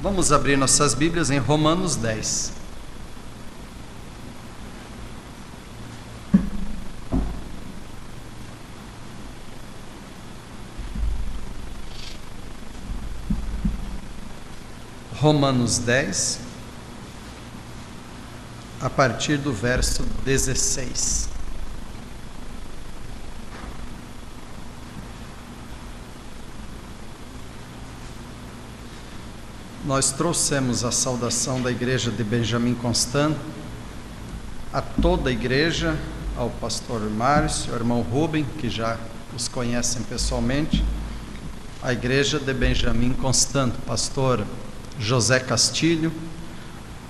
Vamos abrir nossas Bíblias em Romanos 10. Romanos 10, a partir do verso 16. Nós trouxemos a saudação da igreja de Benjamin Constant a toda a igreja, ao pastor Márcio, ao irmão Rubem, que já os conhecem pessoalmente, a igreja de Benjamin Constant, pastor José Castilho,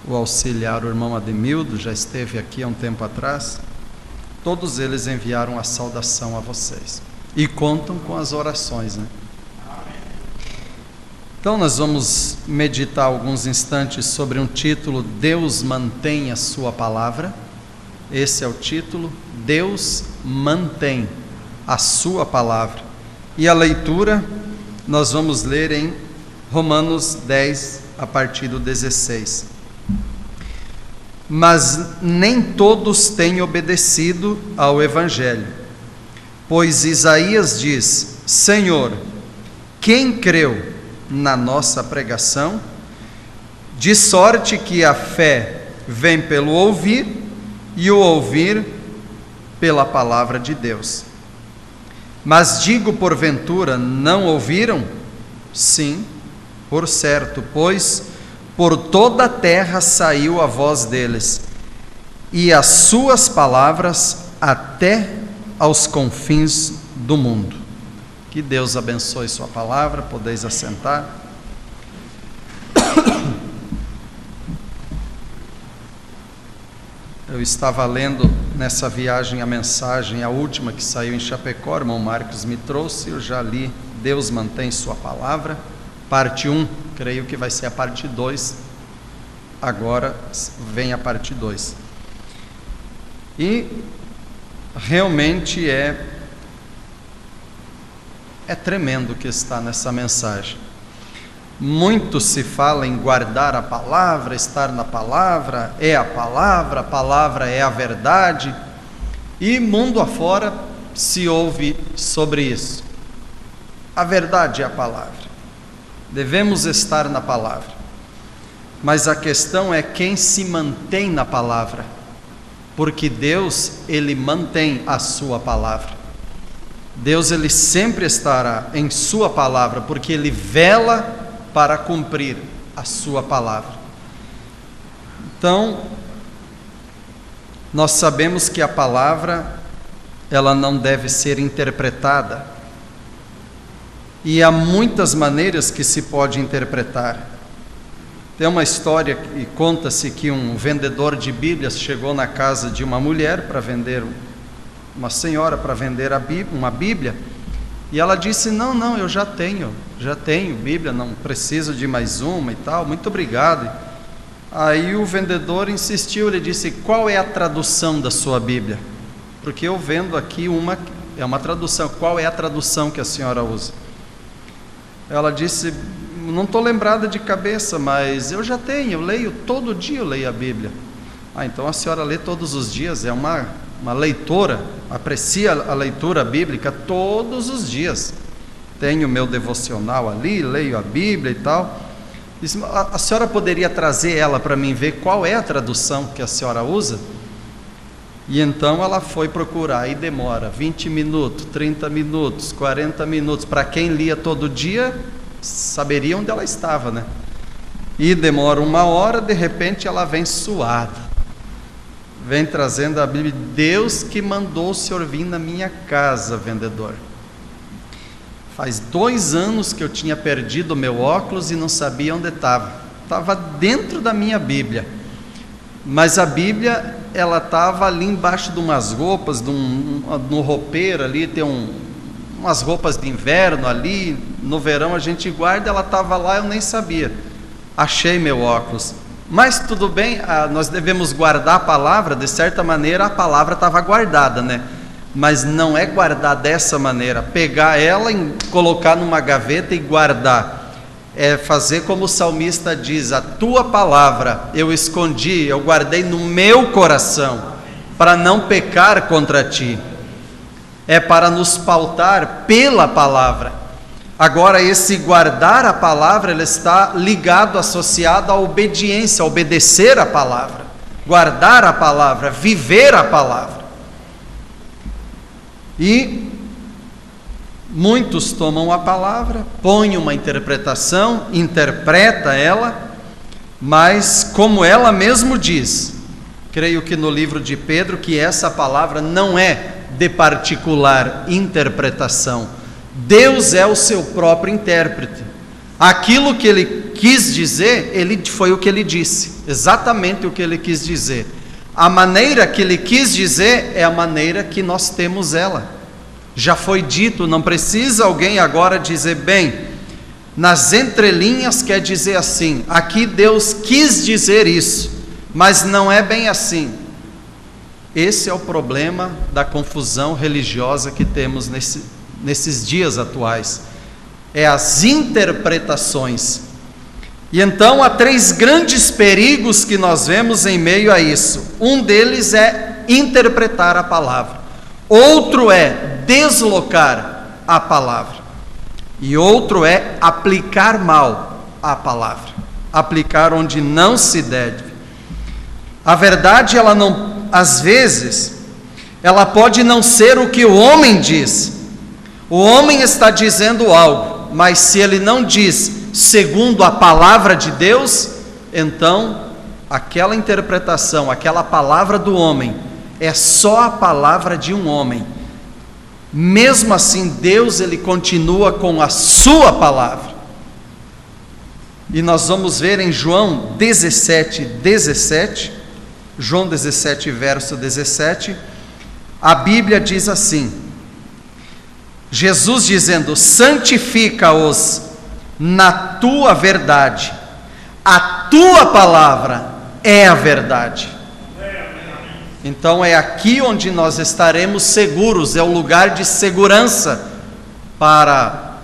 o auxiliar, o irmão Ademildo, já esteve aqui há um tempo atrás. Todos eles enviaram a saudação a vocês e contam com as orações, né? Então nós vamos meditar alguns instantes sobre um título: Deus mantém a sua palavra. Esse é o título, Deus mantém a sua palavra. E a leitura nós vamos ler em Romanos 10, a partir do 16. Mas nem todos têm obedecido ao Evangelho, pois Isaías diz: Senhor, quem creu na nossa pregação? De sorte que a fé vem pelo ouvir, e o ouvir pela palavra de Deus. Mas digo, porventura, não ouviram? Sim, por certo, pois por toda a terra saiu a voz deles, e as suas palavras até aos confins do mundo. Que Deus abençoe sua palavra, podeis assentar. Eu estava lendo nessa viagem a mensagem, a última que saiu em Chapecó, o irmão Marcos me trouxe, eu já li Deus mantém sua palavra, parte 1, creio que vai ser a parte 2, agora vem a parte 2. E realmente é tremendo o que está nessa mensagem. Muito se fala em guardar a palavra, estar na palavra, a palavra é a verdade, e mundo afora se ouve sobre isso. A verdade é a palavra, devemos estar na palavra, mas a questão é quem se mantém na palavra, porque Deus, Ele mantém a sua palavra. Deus, Ele sempre estará em sua palavra, porque Ele vela para cumprir a sua palavra. Então, nós sabemos que a palavra, ela não deve ser interpretada, e há muitas maneiras que se pode interpretar. Tem uma história que conta-se que um vendedor de Bíblias chegou na casa de uma mulher para vender, uma senhora para vender uma Bíblia, e ela disse: não, eu já tenho Bíblia, não preciso de mais uma e tal, muito obrigado. Aí o vendedor insistiu, ele disse: qual é a tradução da sua Bíblia? Porque eu vendo aqui é uma tradução, qual é a tradução que a senhora usa? Ela disse: não estou lembrada de cabeça, mas eu já tenho, eu leio, todo dia eu leio a Bíblia. Então a senhora lê todos os dias, é uma leitora, aprecia a leitura bíblica todos os dias. Tenho o meu devocional ali, leio a Bíblia e tal. Disse: a senhora poderia trazer ela para mim ver qual é a tradução que a senhora usa? E então ela foi procurar, e demora 20 minutos, 30 minutos, 40 minutos. Para quem lia todo dia, saberia onde ela estava, né? E demora 1 hora, de repente ela vem suada, vem trazendo a Bíblia. Deus que mandou o senhor vir na minha casa, vendedor. Faz 2 anos que eu tinha perdido o meu óculos e não sabia onde estava. Estava dentro da minha Bíblia, mas a Bíblia, ela estava ali embaixo de umas roupas, no roupeiro ali, tem umas roupas de inverno ali, no verão a gente guarda, ela estava lá, eu nem sabia. Achei meu óculos. Mas tudo bem, nós devemos guardar a palavra, de certa maneira a palavra estava guardada, né? Mas não é guardar dessa maneira, pegar ela e colocar numa gaveta e guardar. é fazer como o salmista diz: a tua palavra eu escondi, eu guardei no meu coração, para não pecar contra ti. É para nos pautar pela palavra. Agora, esse guardar a palavra, ele está ligado, associado à obediência, a obedecer a palavra, guardar a palavra, viver a palavra. E muitos tomam a palavra, põem uma interpretação, interpreta ela, mas como ela mesmo diz, creio que no livro de Pedro, que essa palavra não é de particular interpretação. Deus é o seu próprio intérprete. Aquilo que ele quis dizer, foi o que ele disse, exatamente o que ele quis dizer. A maneira que ele quis dizer é a maneira que nós temos ela. Já foi dito, não precisa alguém agora dizer, bem, nas entrelinhas quer dizer assim, aqui Deus quis dizer isso, mas não é bem assim. Esse é o problema da confusão religiosa que temos nesses dias atuais, é as interpretações. E então há 3 grandes perigos que nós vemos em meio a isso. Um deles é interpretar a palavra, outro é deslocar a palavra, e outro é aplicar mal a palavra, aplicar onde não se deve. A verdade, ela não, às vezes, ela pode não ser o que o homem diz. O homem está dizendo algo, mas se ele não diz segundo a palavra de Deus, então aquela interpretação, aquela palavra do homem, é só a palavra de um homem. Mesmo assim, Deus, ele continua com a sua palavra. E nós vamos ver em João 17, João 17, verso 17, a Bíblia diz assim, Jesus dizendo: santifica-os na tua verdade, a tua palavra é a verdade. Então é aqui onde nós estaremos seguros, é o lugar de segurança para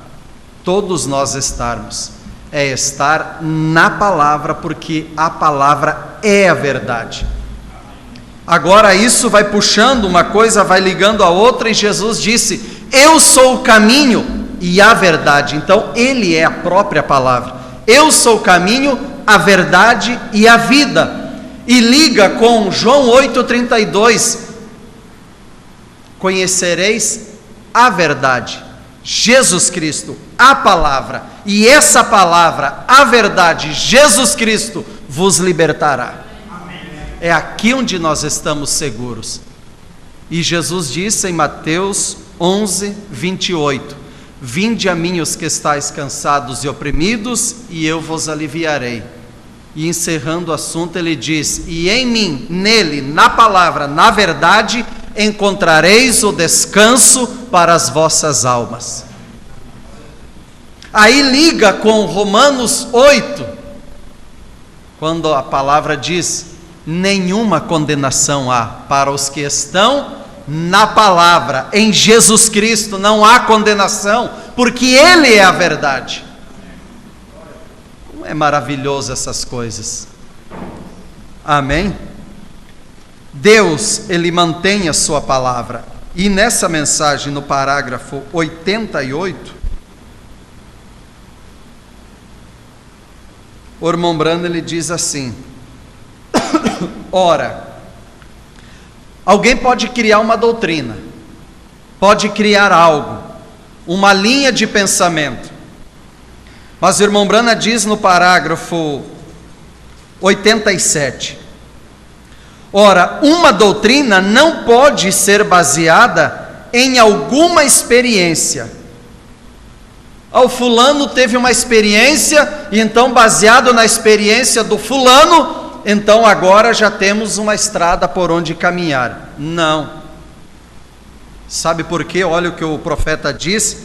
todos nós estarmos, é estar na palavra, porque a palavra é a verdade. Agora isso vai puxando, uma coisa vai ligando a outra, e Jesus disse: eu sou o caminho e a verdade. Então ele é a própria palavra. Eu sou o caminho, a verdade e a vida. E liga com João 8,32, conhecereis a verdade, Jesus Cristo, a palavra, e essa palavra, a verdade, Jesus Cristo, vos libertará. É aqui onde nós estamos seguros. E Jesus disse em Mateus 11, 28, vinde a mim os que estáis cansados e oprimidos, e eu vos aliviarei. E encerrando o assunto, ele diz: e em mim, nele, na palavra, na verdade, encontrareis o descanso para as vossas almas. Aí liga com Romanos 8, quando a palavra diz: nenhuma condenação há para os que estão na palavra, em Jesus Cristo não há condenação, porque Ele é a verdade. Como é maravilhoso essas coisas. Amém? Deus, Ele mantém a sua palavra. E nessa mensagem, no parágrafo 88, o irmão Brando, ele diz assim: ora, alguém pode criar uma doutrina, pode criar algo, uma linha de pensamento, mas o irmão Brana diz no parágrafo 87, ora, uma doutrina não pode ser baseada em alguma experiência. O fulano teve uma experiência, e então baseado na experiência do fulano, então agora já temos uma estrada por onde caminhar. Não. Sabe por quê? Olha o que o profeta diz: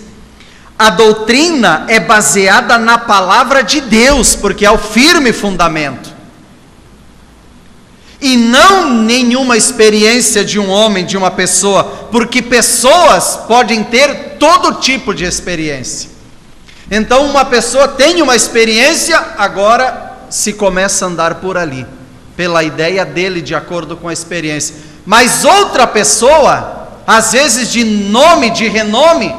a doutrina é baseada na palavra de Deus, porque é o firme fundamento, e não nenhuma experiência de um homem, de uma pessoa, porque pessoas podem ter todo tipo de experiência. Então uma pessoa tem uma experiência, agora se começa a andar por ali, pela ideia dele, de acordo com a experiência. Mas outra pessoa, às vezes de nome, de renome,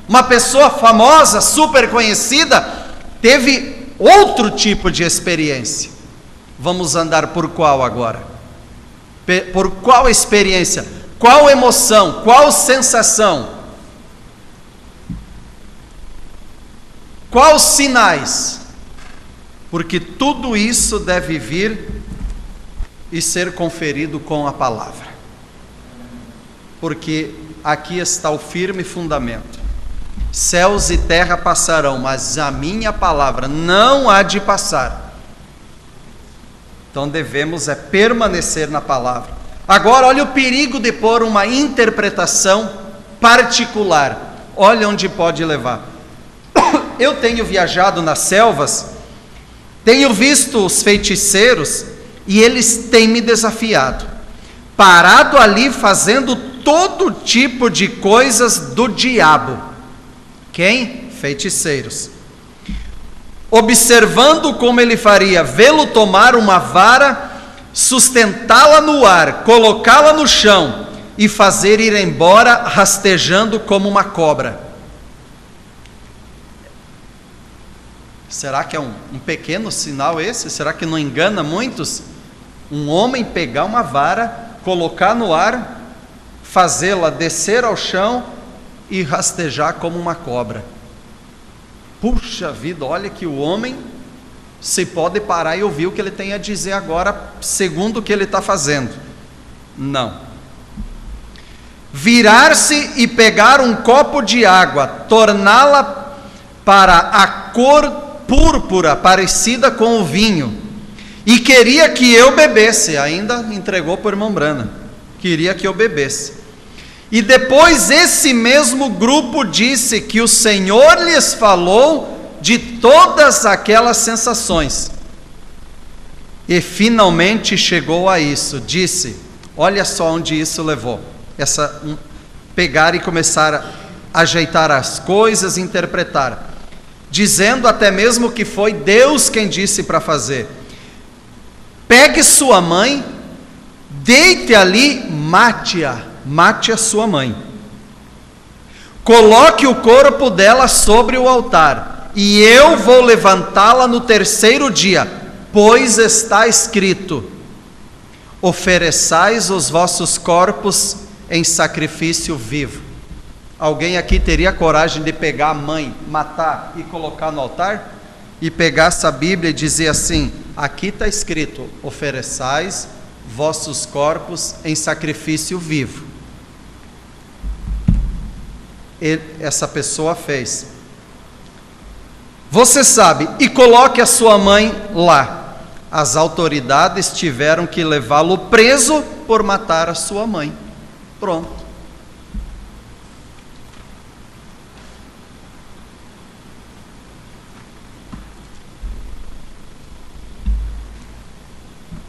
uma pessoa famosa, super conhecida, teve outro tipo de experiência. Vamos andar por qual agora? Por qual experiência? Qual emoção? Qual sensação? Quais sinais? Porque tudo isso deve vir e ser conferido com a palavra. Porque aqui está o firme fundamento. Céus e terra passarão, mas a minha palavra não há de passar. Então devemos permanecer na palavra. Agora olha o perigo de pôr uma interpretação particular. Olha onde pode levar. Eu tenho viajado nas selvas, tenho visto os feiticeiros e eles têm me desafiado. Parado ali fazendo todo tipo de coisas do diabo. Quem? Feiticeiros. Observando como ele faria, vê-lo tomar uma vara, sustentá-la no ar, colocá-la no chão e fazer ir embora rastejando como uma cobra. Será que é um pequeno sinal esse? Será que não engana muitos? Um homem pegar uma vara, colocar no ar, fazê-la descer ao chão e rastejar como uma cobra. Puxa vida, olha que o homem se pode parar e ouvir o que ele tem a dizer agora, segundo o que ele está fazendo. Não. Virar-se e pegar um copo de água, torná-la para a cor púrpura, parecida com o vinho, e queria que eu bebesse, ainda entregou para o irmão Brana, queria que eu bebesse. E depois esse mesmo grupo disse que o Senhor lhes falou de todas aquelas sensações. E finalmente chegou a isso, disse, olha só onde isso levou, pegar e começar a ajeitar as coisas, interpretar, dizendo até mesmo que foi Deus quem disse para fazer. Pegue sua mãe, deite ali, mate a sua mãe. Coloque o corpo dela sobre o altar, e eu vou levantá-la no terceiro dia, pois está escrito: ofereçais os vossos corpos em sacrifício vivo. Alguém aqui teria coragem de pegar a mãe, matar e colocar no altar? E pegar essa Bíblia e dizer assim: aqui está escrito, ofereçais vossos corpos em sacrifício vivo. Essa pessoa fez. Você sabe, e coloque a sua mãe lá. As autoridades tiveram que levá-lo preso por matar a sua mãe. Pronto.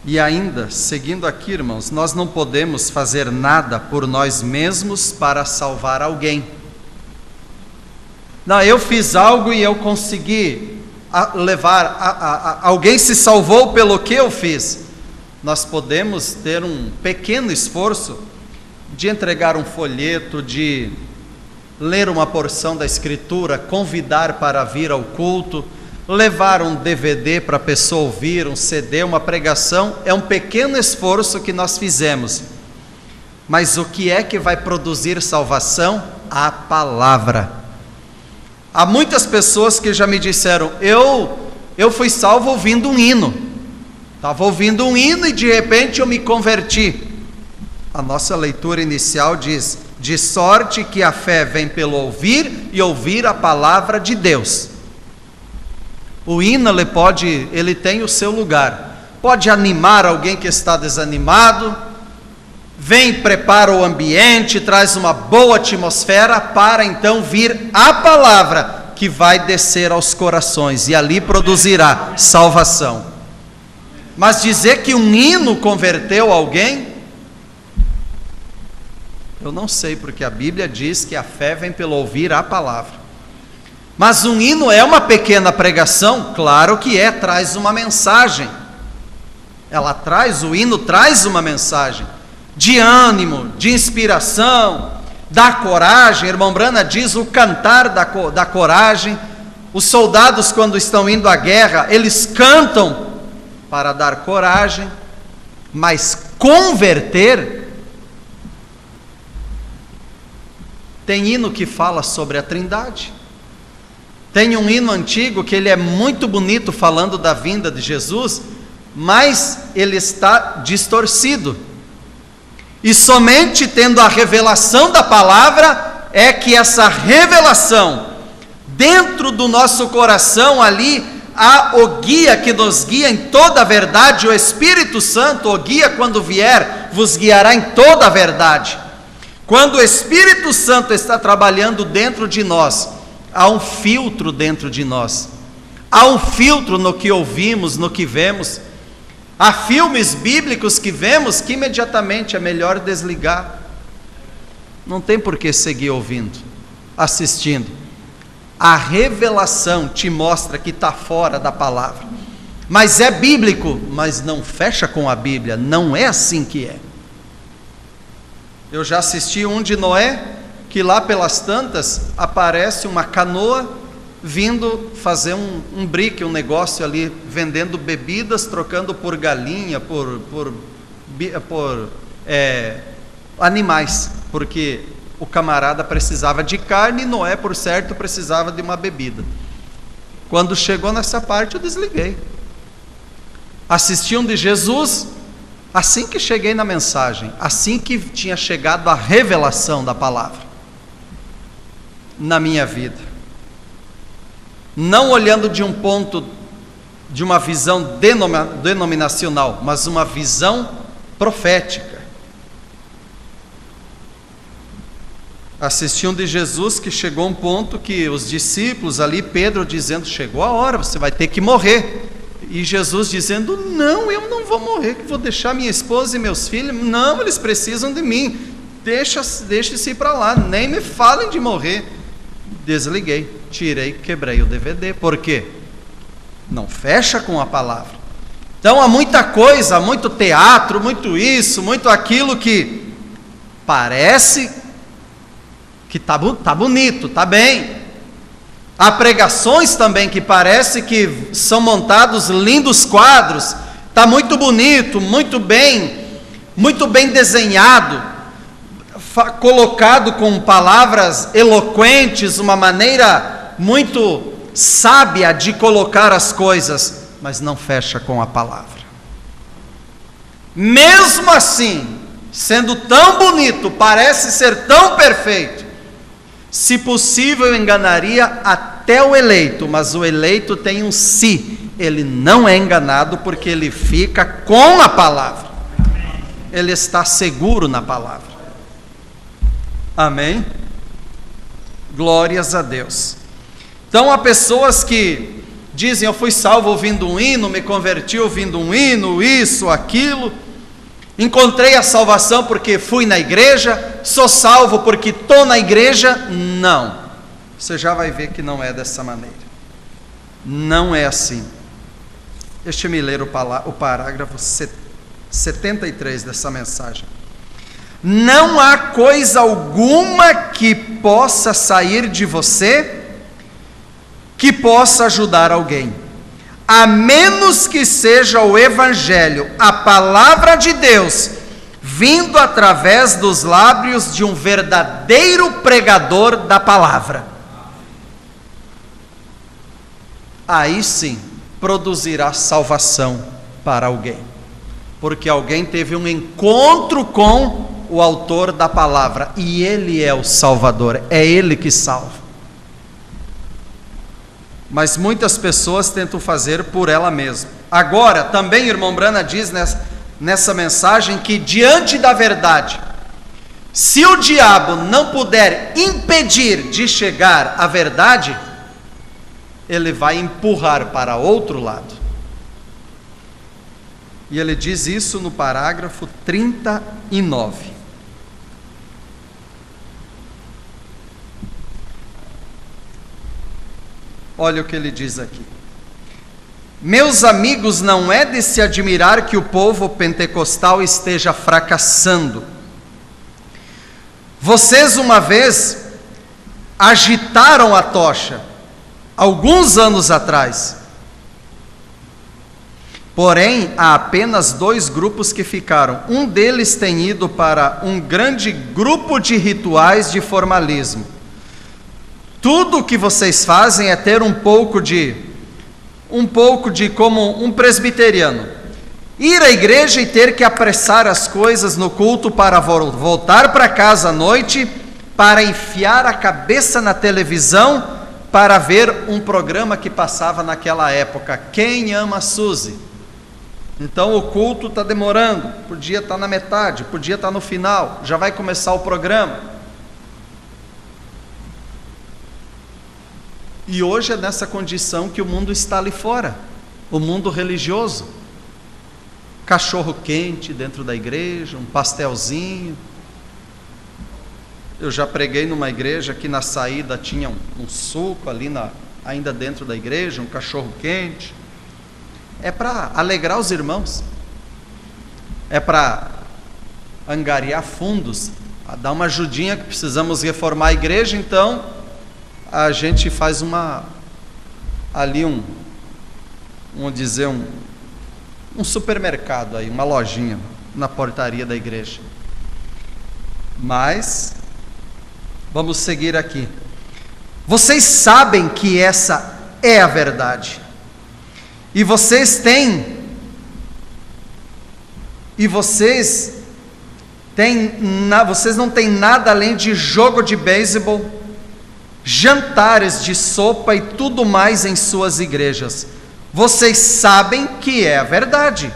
E ainda, seguindo aqui, irmãos, nós não podemos fazer nada por nós mesmos para salvar alguém. Não, eu fiz algo e eu consegui levar, alguém se salvou pelo que eu fiz. Nós podemos ter um pequeno esforço de entregar um folheto, de ler uma porção da Escritura, convidar para vir ao culto, levar um DVD para a pessoa ouvir, um CD, uma pregação. É um pequeno esforço que nós fizemos. Mas o que é que vai produzir salvação? A palavra. Há muitas pessoas que já me disseram, eu fui salvo ouvindo um hino. Estava ouvindo um hino e de repente eu me converti. A nossa leitura inicial diz, de sorte que a fé vem pelo ouvir e ouvir a palavra de Deus. O hino ele tem o seu lugar, pode animar alguém que está desanimado, vem, prepara o ambiente, traz uma boa atmosfera para então vir a palavra que vai descer aos corações e ali produzirá salvação. Mas dizer que um hino converteu alguém, eu não sei, porque a Bíblia diz que a fé vem pelo ouvir a palavra. Mas um hino é uma pequena pregação? Claro que é, traz uma mensagem. O hino traz uma mensagem de ânimo, de inspiração, da coragem. Irmão Brana diz o cantar da coragem. Os soldados, quando estão indo à guerra, eles cantam para dar coragem, mas converter. Tem hino que fala sobre a Trindade. Tem um hino antigo que ele é muito bonito falando da vinda de Jesus, mas ele está distorcido. E somente tendo a revelação da palavra é que essa revelação dentro do nosso coração ali há o guia que nos guia em toda a verdade. O Espírito Santo, o guia quando vier, vos guiará em toda a verdade. Quando o Espírito Santo está trabalhando dentro de nós, há um filtro dentro de nós, há um filtro no que ouvimos, no que vemos. Há filmes bíblicos que vemos que imediatamente é melhor desligar. Não tem por que seguir ouvindo, assistindo. A revelação te mostra que está fora da palavra. Mas é bíblico, mas não fecha com a Bíblia. Não é assim que é. Eu já assisti um de Noé, que lá pelas tantas aparece uma canoa vindo fazer um brick, um negócio ali, vendendo bebidas, trocando por galinha, por animais, porque o camarada precisava de carne e Noé, por certo, precisava de uma bebida. Quando chegou nessa parte, eu desliguei. Assisti um de Jesus, assim que cheguei na mensagem, assim que tinha chegado a revelação da palavra na minha vida. Não olhando de um ponto, de uma visão denominacional, mas uma visão profética. Assisti um de Jesus que chegou a um ponto que os discípulos ali, Pedro dizendo, chegou a hora, você vai ter que morrer. E Jesus dizendo, não, eu não vou morrer, que vou deixar minha esposa e meus filhos, não, eles precisam de mim, deixe-se ir para lá, nem me falem de morrer. Desliguei, tirei, quebrei o DVD. Por quê? Não fecha com a palavra. Então há muita coisa, muito teatro, muito isso, muito aquilo que parece que está bonito, está bem. Há pregações também que parece que são montados lindos quadros, está muito bonito, muito bem desenhado, colocado com palavras eloquentes, uma maneira muito sábia de colocar as coisas, mas não fecha com a palavra. Mesmo assim, sendo tão bonito, parece ser tão perfeito, se possível enganaria até o eleito, mas o eleito tem um si, ele não é enganado porque ele fica com a palavra, ele está seguro na palavra. Amém? Glórias a Deus. Então há pessoas que dizem, eu fui salvo ouvindo um hino, me converti ouvindo um hino, isso, aquilo, encontrei a salvação porque fui na igreja, sou salvo porque estou na igreja. Não, você já vai ver que não é dessa maneira, não é assim. Deixa-me ler o parágrafo 73 dessa mensagem. Não há coisa alguma que possa sair de você que possa ajudar alguém, a menos que seja o Evangelho, a palavra de Deus, vindo através dos lábios de um verdadeiro pregador da palavra. Aí sim produzirá salvação para alguém, porque alguém teve um encontro com o autor da palavra, e ele é o Salvador, é ele que salva. Mas muitas pessoas tentam fazer por ela mesma. Agora, também irmão Brana diz nessa mensagem que diante da verdade, se o diabo não puder impedir de chegar à verdade, ele vai empurrar para outro lado. E ele diz isso no parágrafo 39. Olha o que ele diz aqui. Meus amigos, não é de se admirar que o povo pentecostal esteja fracassando. Vocês uma vez agitaram a tocha, alguns anos atrás. Porém, há apenas 2 grupos que ficaram. Um deles tem ido para um grande grupo de rituais de formalismo. Tudo o que vocês fazem é ter um pouco de como um presbiteriano. Ir à igreja e ter que apressar as coisas no culto para voltar para casa à noite, para enfiar a cabeça na televisão, para ver um programa que passava naquela época, Quem Ama Suzy? Então o culto está demorando, podia estar na metade, podia estar no final, já vai começar o programa. E hoje é nessa condição que o mundo está ali fora, o mundo religioso. Cachorro quente dentro da igreja, um pastelzinho. Eu já preguei numa igreja que na saída tinha um suco ali ainda dentro da igreja, um cachorro quente. É para alegrar os irmãos, é para angariar fundos, dar uma ajudinha que precisamos reformar a igreja, então a gente faz um supermercado aí, uma lojinha na portaria da igreja. Mas vamos seguir aqui. Vocês sabem que essa é a verdade. E vocês não têm nada além de jogo de beisebol, jantares de sopa e tudo mais em suas igrejas. Vocês sabem que é a verdade.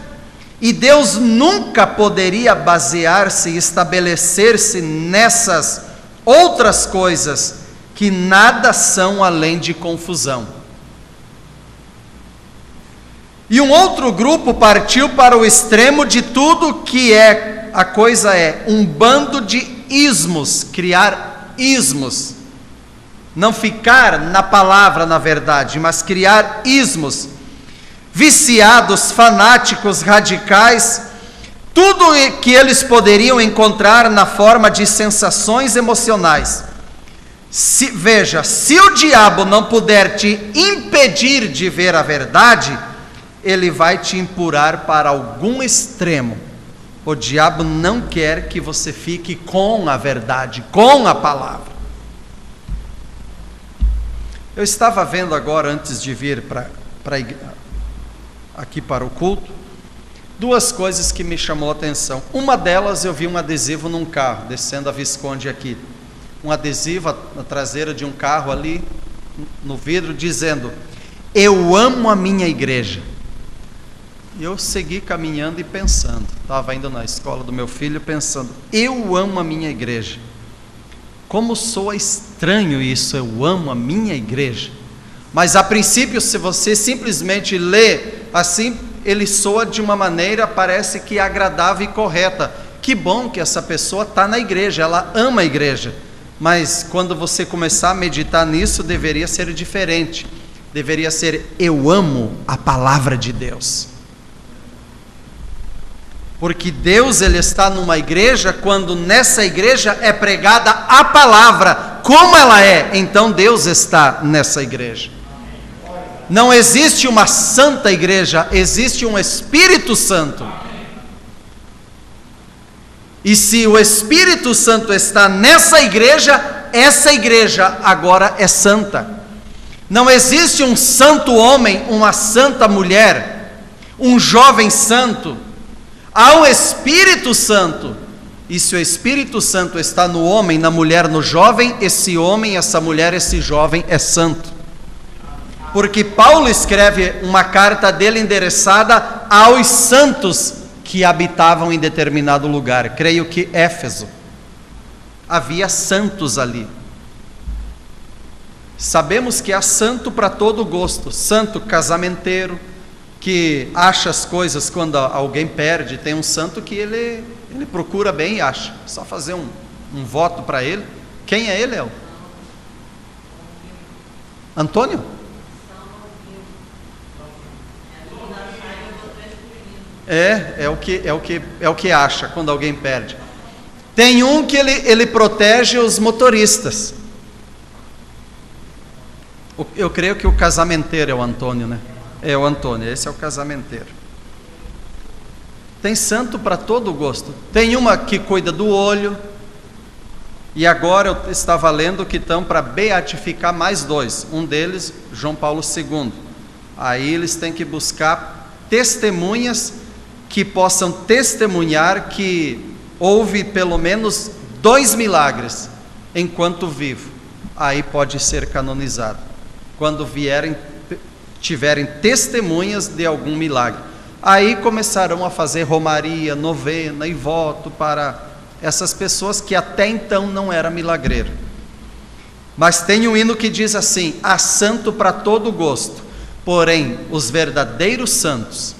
E Deus nunca poderia basear-se e estabelecer-se nessas outras coisas que nada são além de confusão. E um outro grupo partiu para o extremo de tudo que a coisa é um bando de ismos, criar ismos. Não ficar na palavra, na verdade, mas criar ismos. Viciados, fanáticos, radicais, tudo que eles poderiam encontrar na forma de sensações emocionais. Veja, se o diabo não puder te impedir de ver a verdade, ele vai te empurrar para algum extremo. O diabo não quer que você fique com a verdade, com a palavra. Eu estava vendo agora, antes de vir aqui para o culto, 2 coisas que me chamou a atenção. Uma delas, eu vi um adesivo num carro, descendo a Visconde aqui. Um adesivo na traseira de um carro ali, no vidro, dizendo: eu amo a minha igreja. E eu segui caminhando e pensando, estava indo na escola do meu filho pensando, eu amo a minha igreja. Como soa estranho isso, eu amo a minha igreja. Mas a princípio, se você simplesmente lê assim, ele soa de uma maneira, parece que agradável e correta. Que bom que essa pessoa está na igreja, ela ama a igreja. Mas quando você começar a meditar nisso, deveria ser diferente. Deveria ser, eu amo a palavra de Deus. Porque Deus, ele está numa igreja quando nessa igreja é pregada a palavra, como ela é, então Deus está nessa igreja. Não existe uma santa igreja, existe um Espírito Santo. E se o Espírito Santo está nessa igreja, essa igreja agora é santa. Não existe um santo homem, uma santa mulher, um jovem santo. Há um Espírito Santo, e se o Espírito Santo está no homem, na mulher, no jovem, esse homem, essa mulher, esse jovem é santo. Porque Paulo escreve uma carta dele endereçada aos santos que habitavam em determinado lugar, creio que Éfeso. Havia santos ali. Sabemos que há santo para todo gosto, santo casamenteiro, que acha as coisas quando alguém perde. Tem um santo que ele procura bem e acha, só fazer um voto para ele. Quem é ele, El? Antônio? É o que acha quando alguém perde. Tem um que ele protege os motoristas. Eu creio que o casamenteiro é o Antônio, né? É o Antônio, esse é o casamenteiro. Tem santo para todo gosto. Tem uma que cuida do olho. E agora eu estava lendo que estão para beatificar mais dois. Um deles, João Paulo II. Aí eles têm que buscar testemunhas que possam testemunhar que houve pelo menos 2 milagres enquanto vivo. Aí pode ser canonizado. Quando tiverem testemunhas de algum milagre. Aí começarão a fazer romaria, novena e voto para essas pessoas que até então não era milagreiro. Mas tem um hino que diz assim: há santo para todo gosto, porém os verdadeiros santos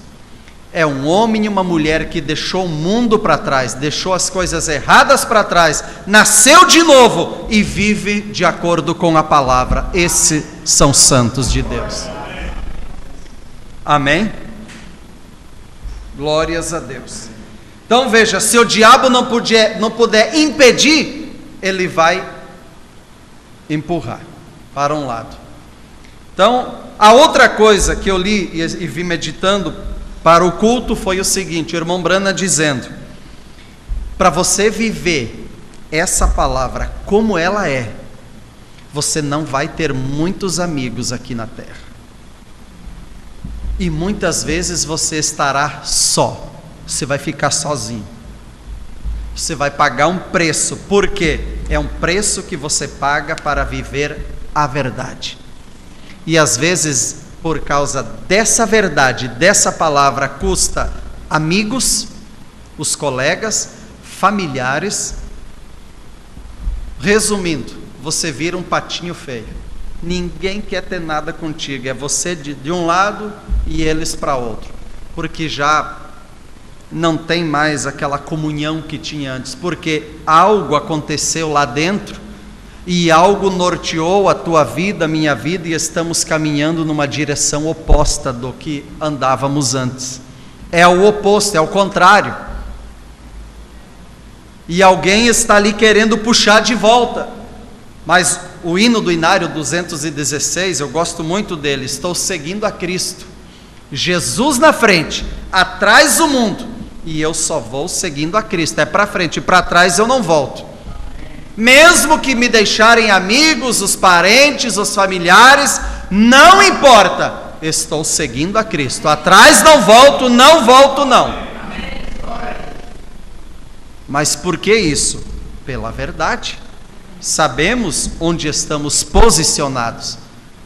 é um homem e uma mulher que deixou o mundo para trás, deixou as coisas erradas para trás, nasceu de novo e vive de acordo com a palavra. Esses são santos de Deus. Amém? Glórias a Deus. Então veja, se o diabo não puder impedir, ele vai empurrar para um lado. Então, a outra coisa que eu li e vi meditando para o culto foi o seguinte: o irmão Brana dizendo, para você viver essa palavra como ela é, você não vai ter muitos amigos aqui na terra. E muitas vezes você estará só. Você vai ficar sozinho. Você vai pagar um preço. Por quê? É um preço que você paga para viver a verdade. E às vezes, por causa dessa verdade, dessa palavra, custa amigos, os colegas, familiares. Resumindo, você vira um patinho feio. Ninguém quer ter nada contigo. É você de um lado e eles para outro. Porque já não tem mais aquela comunhão que tinha antes. Porque algo aconteceu lá dentro e algo norteou a tua vida, a minha vida, e estamos caminhando numa direção oposta do que andávamos antes. É o oposto, é o contrário. E alguém está ali querendo puxar de volta. Mas o hino do Inário 216, eu gosto muito dele. Estou seguindo a Cristo, Jesus na frente, atrás o mundo, e eu só vou seguindo a Cristo. É para frente, e para trás eu não volto. Mesmo que me deixarem amigos, os parentes, os familiares, não importa, estou seguindo a Cristo. Atrás não volto, não volto não. Mas por que isso? Pela verdade. Sabemos onde estamos posicionados.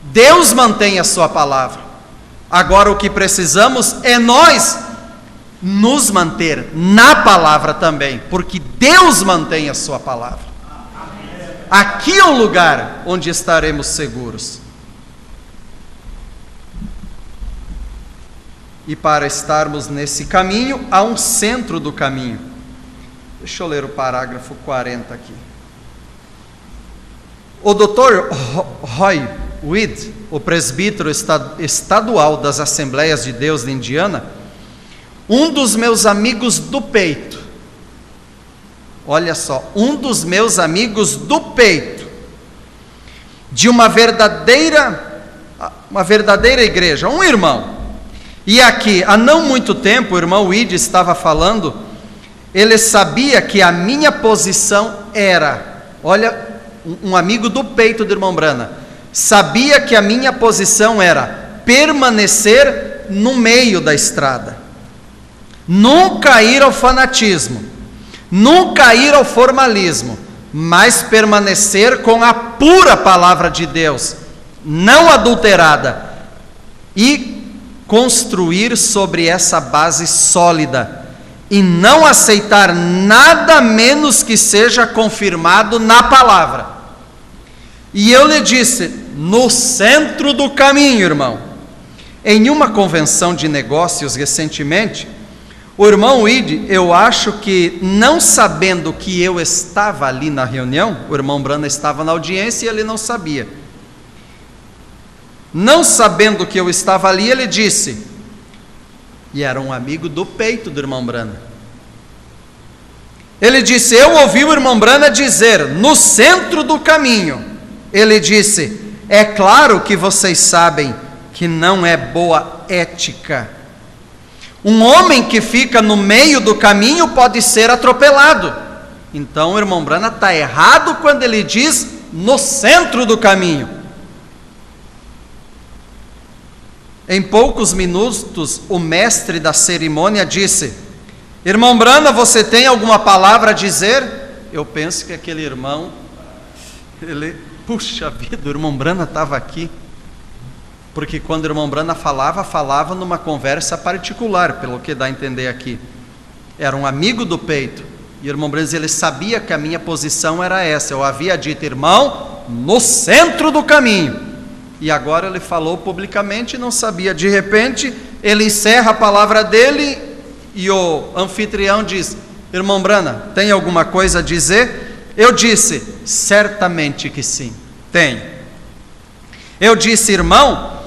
Deus mantém a sua palavra. Agora o que precisamos é nós nos manter na palavra também, porque Deus mantém a sua palavra. Aqui é o lugar onde estaremos seguros. E para estarmos nesse caminho, há um centro do caminho. Deixa eu ler o parágrafo 40 aqui. O Dr. Roy Weed, o presbítero estadual das Assembleias de Deus de Indiana, um dos meus amigos do peito, olha só, um dos meus amigos do peito, de uma verdadeira igreja, um irmão. E aqui, há não muito tempo, o irmão Weed estava falando, ele sabia que a minha posição era, olha, um amigo do peito do irmão Brana, sabia que a minha posição era permanecer no meio da estrada, nunca ir ao fanatismo, nunca ir ao formalismo, mas permanecer com a pura palavra de Deus, não adulterada, e construir sobre essa base sólida, e não aceitar nada menos que seja confirmado na palavra. E eu lhe disse, no centro do caminho, irmão. Em uma convenção de negócios recentemente, o irmão Weed, eu acho que não sabendo que eu estava ali na reunião, o irmão Brana estava na audiência e ele não sabia. Não sabendo que eu estava ali, ele disse, E era um amigo do peito do irmão Brana. Ele disse: eu ouvi o irmão Brana dizer, no centro do caminho. Ele disse: é claro que vocês sabem que não é boa ética. Um homem que fica no meio do caminho pode ser atropelado. Então o irmão Brana está errado quando ele diz no centro do caminho. Em poucos minutos, o mestre da cerimônia disse: irmão Brana, você tem alguma palavra a dizer? Eu penso que aquele irmão, puxa vida, o irmão Brana estava aqui. Porque quando o irmão Brana falava numa conversa particular, pelo que dá a entender aqui. Era um amigo do peito. E o irmão Brana, ele sabia que a minha posição era essa. Eu havia dito: irmão, no centro do caminho. E agora ele falou publicamente, não sabia. De repente, ele encerra a palavra dele e o anfitrião diz: irmão Brana, tem alguma coisa a dizer? Eu disse: certamente que sim, tem. Eu disse: irmão,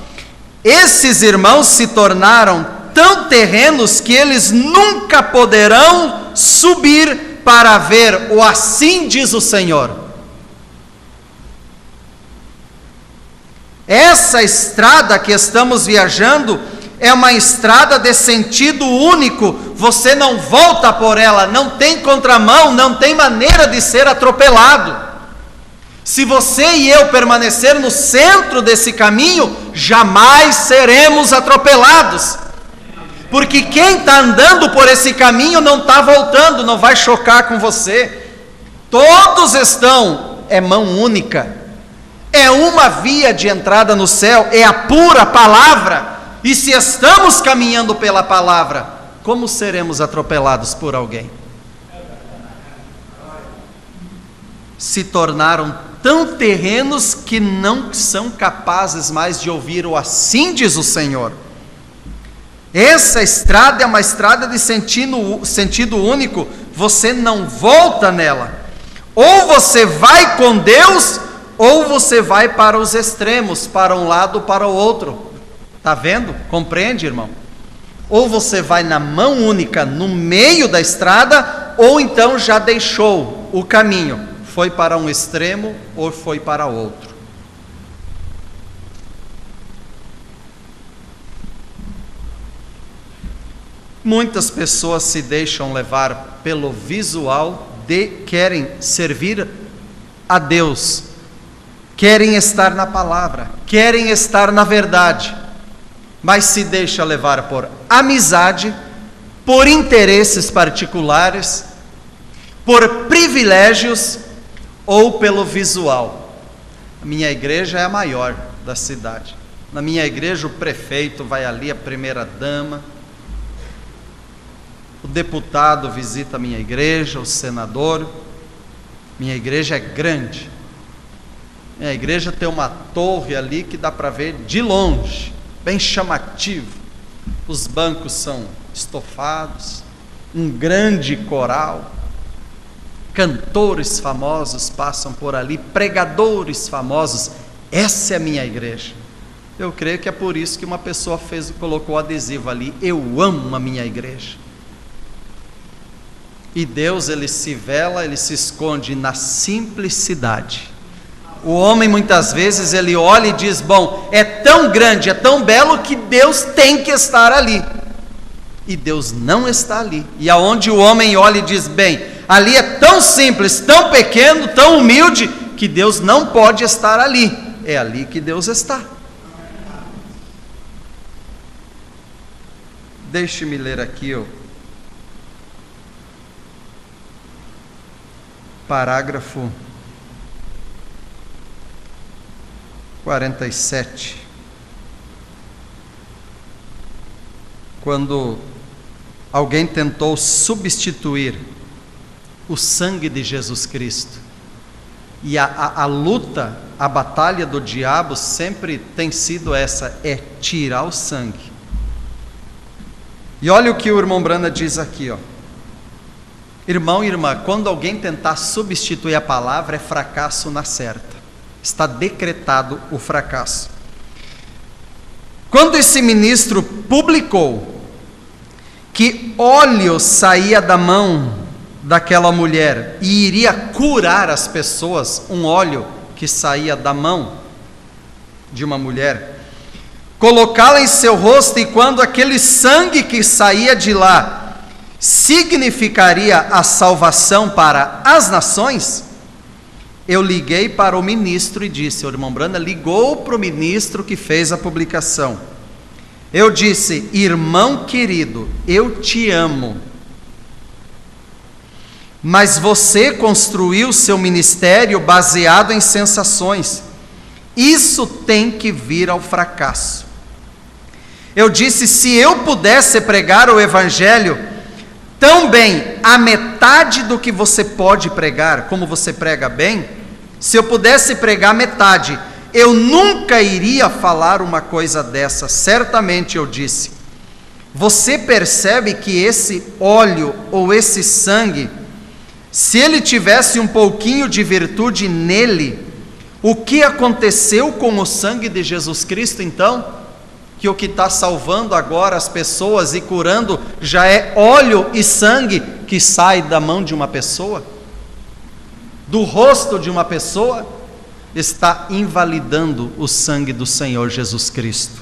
esses irmãos se tornaram tão terrenos que eles nunca poderão subir para ver o assim diz o Senhor. Essa estrada que estamos viajando é uma estrada de sentido único, você não volta por ela, não tem contramão, não tem maneira de ser atropelado. Se você e eu permanecer no centro desse caminho, jamais seremos atropelados. Porque quem está andando por esse caminho não está voltando, não vai chocar com você. Todos estão, é mão única. É uma via de entrada no céu, é a pura palavra. E se estamos caminhando pela palavra, como seremos atropelados por alguém? Se tornaram tão terrenos que não são capazes mais de ouvir o assim diz o Senhor. Essa estrada é uma estrada de sentido único, você não volta nela. Ou você vai com Deus, ou você vai para os extremos, para um lado ou para o outro. Está vendo? Compreende, irmão? Ou você vai na mão única, no meio da estrada, ou então já deixou o caminho. Foi para um extremo ou foi para outro. Muitas pessoas se deixam levar pelo visual querem servir a Deus, querem estar na palavra, querem estar na verdade, mas se deixa levar por amizade, por interesses particulares, por privilégios, ou pelo visual. A minha igreja é a maior da cidade. Na minha igreja o prefeito vai ali, a primeira dama, o deputado visita a minha igreja, o senador. Minha igreja é grande. Minha igreja tem uma torre ali que dá para ver de longe, bem chamativo. Os bancos são estofados, um grande coral. Cantores famosos passam por ali, pregadores famosos. Essa é a minha igreja. Eu creio que é por isso que uma pessoa colocou adesivo ali: eu amo a minha igreja. E Deus, ele se vela, ele se esconde na simplicidade. O homem muitas vezes ele olha e diz: bom, é tão grande, é tão belo que Deus tem que estar ali. E Deus não está ali. E aonde o homem olha e diz: bem, ali é tão simples, tão pequeno, tão humilde, que Deus não pode estar ali. É ali que Deus está. Deixe-me ler aqui o parágrafo 47. Quando alguém tentou substituir o sangue de Jesus Cristo, e a luta, a batalha do diabo sempre tem sido essa, é tirar o sangue. E olha o que o irmão Brana diz aqui, ó. Irmão e irmã, quando alguém tentar substituir a palavra, é fracasso na certa. Está decretado o fracasso. Quando esse ministro publicou que óleo saía da mão daquela mulher e iria curar as pessoas, um óleo que saía da mão de uma mulher, colocá-la em seu rosto, e quando aquele sangue que saía de lá significaria a salvação para as nações, eu liguei para o ministro e disse, o irmão Brana ligou para o ministro que fez a publicação, eu disse, irmão querido, eu te amo, mas você construiu seu ministério baseado em sensações, isso tem que vir ao fracasso. Eu disse, se eu pudesse pregar o evangelho tão bem, a metade do que você pode pregar, como você prega bem, se eu pudesse pregar metade, eu nunca iria falar uma coisa dessa, certamente. Eu disse, você percebe que esse óleo ou esse sangue, se ele tivesse um pouquinho de virtude nele, o que aconteceu com o sangue de Jesus Cristo então? Que o que está salvando agora as pessoas e curando já é óleo e sangue que sai da mão de uma pessoa, do rosto de uma pessoa, está invalidando o sangue do Senhor Jesus Cristo,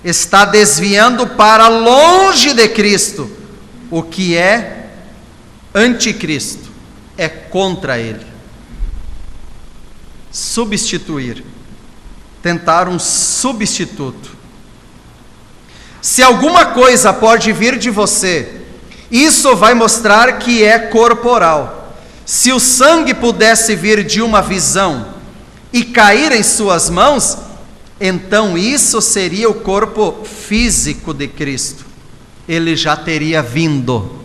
está desviando para longe de Cristo, o que é anticristo, é contra ele. Substituir, tentar um substituto. Se alguma coisa pode vir de você, isso vai mostrar que é corporal. Se o sangue pudesse vir de uma visão e cair em suas mãos, então isso seria o corpo físico de Cristo. Ele já teria vindo.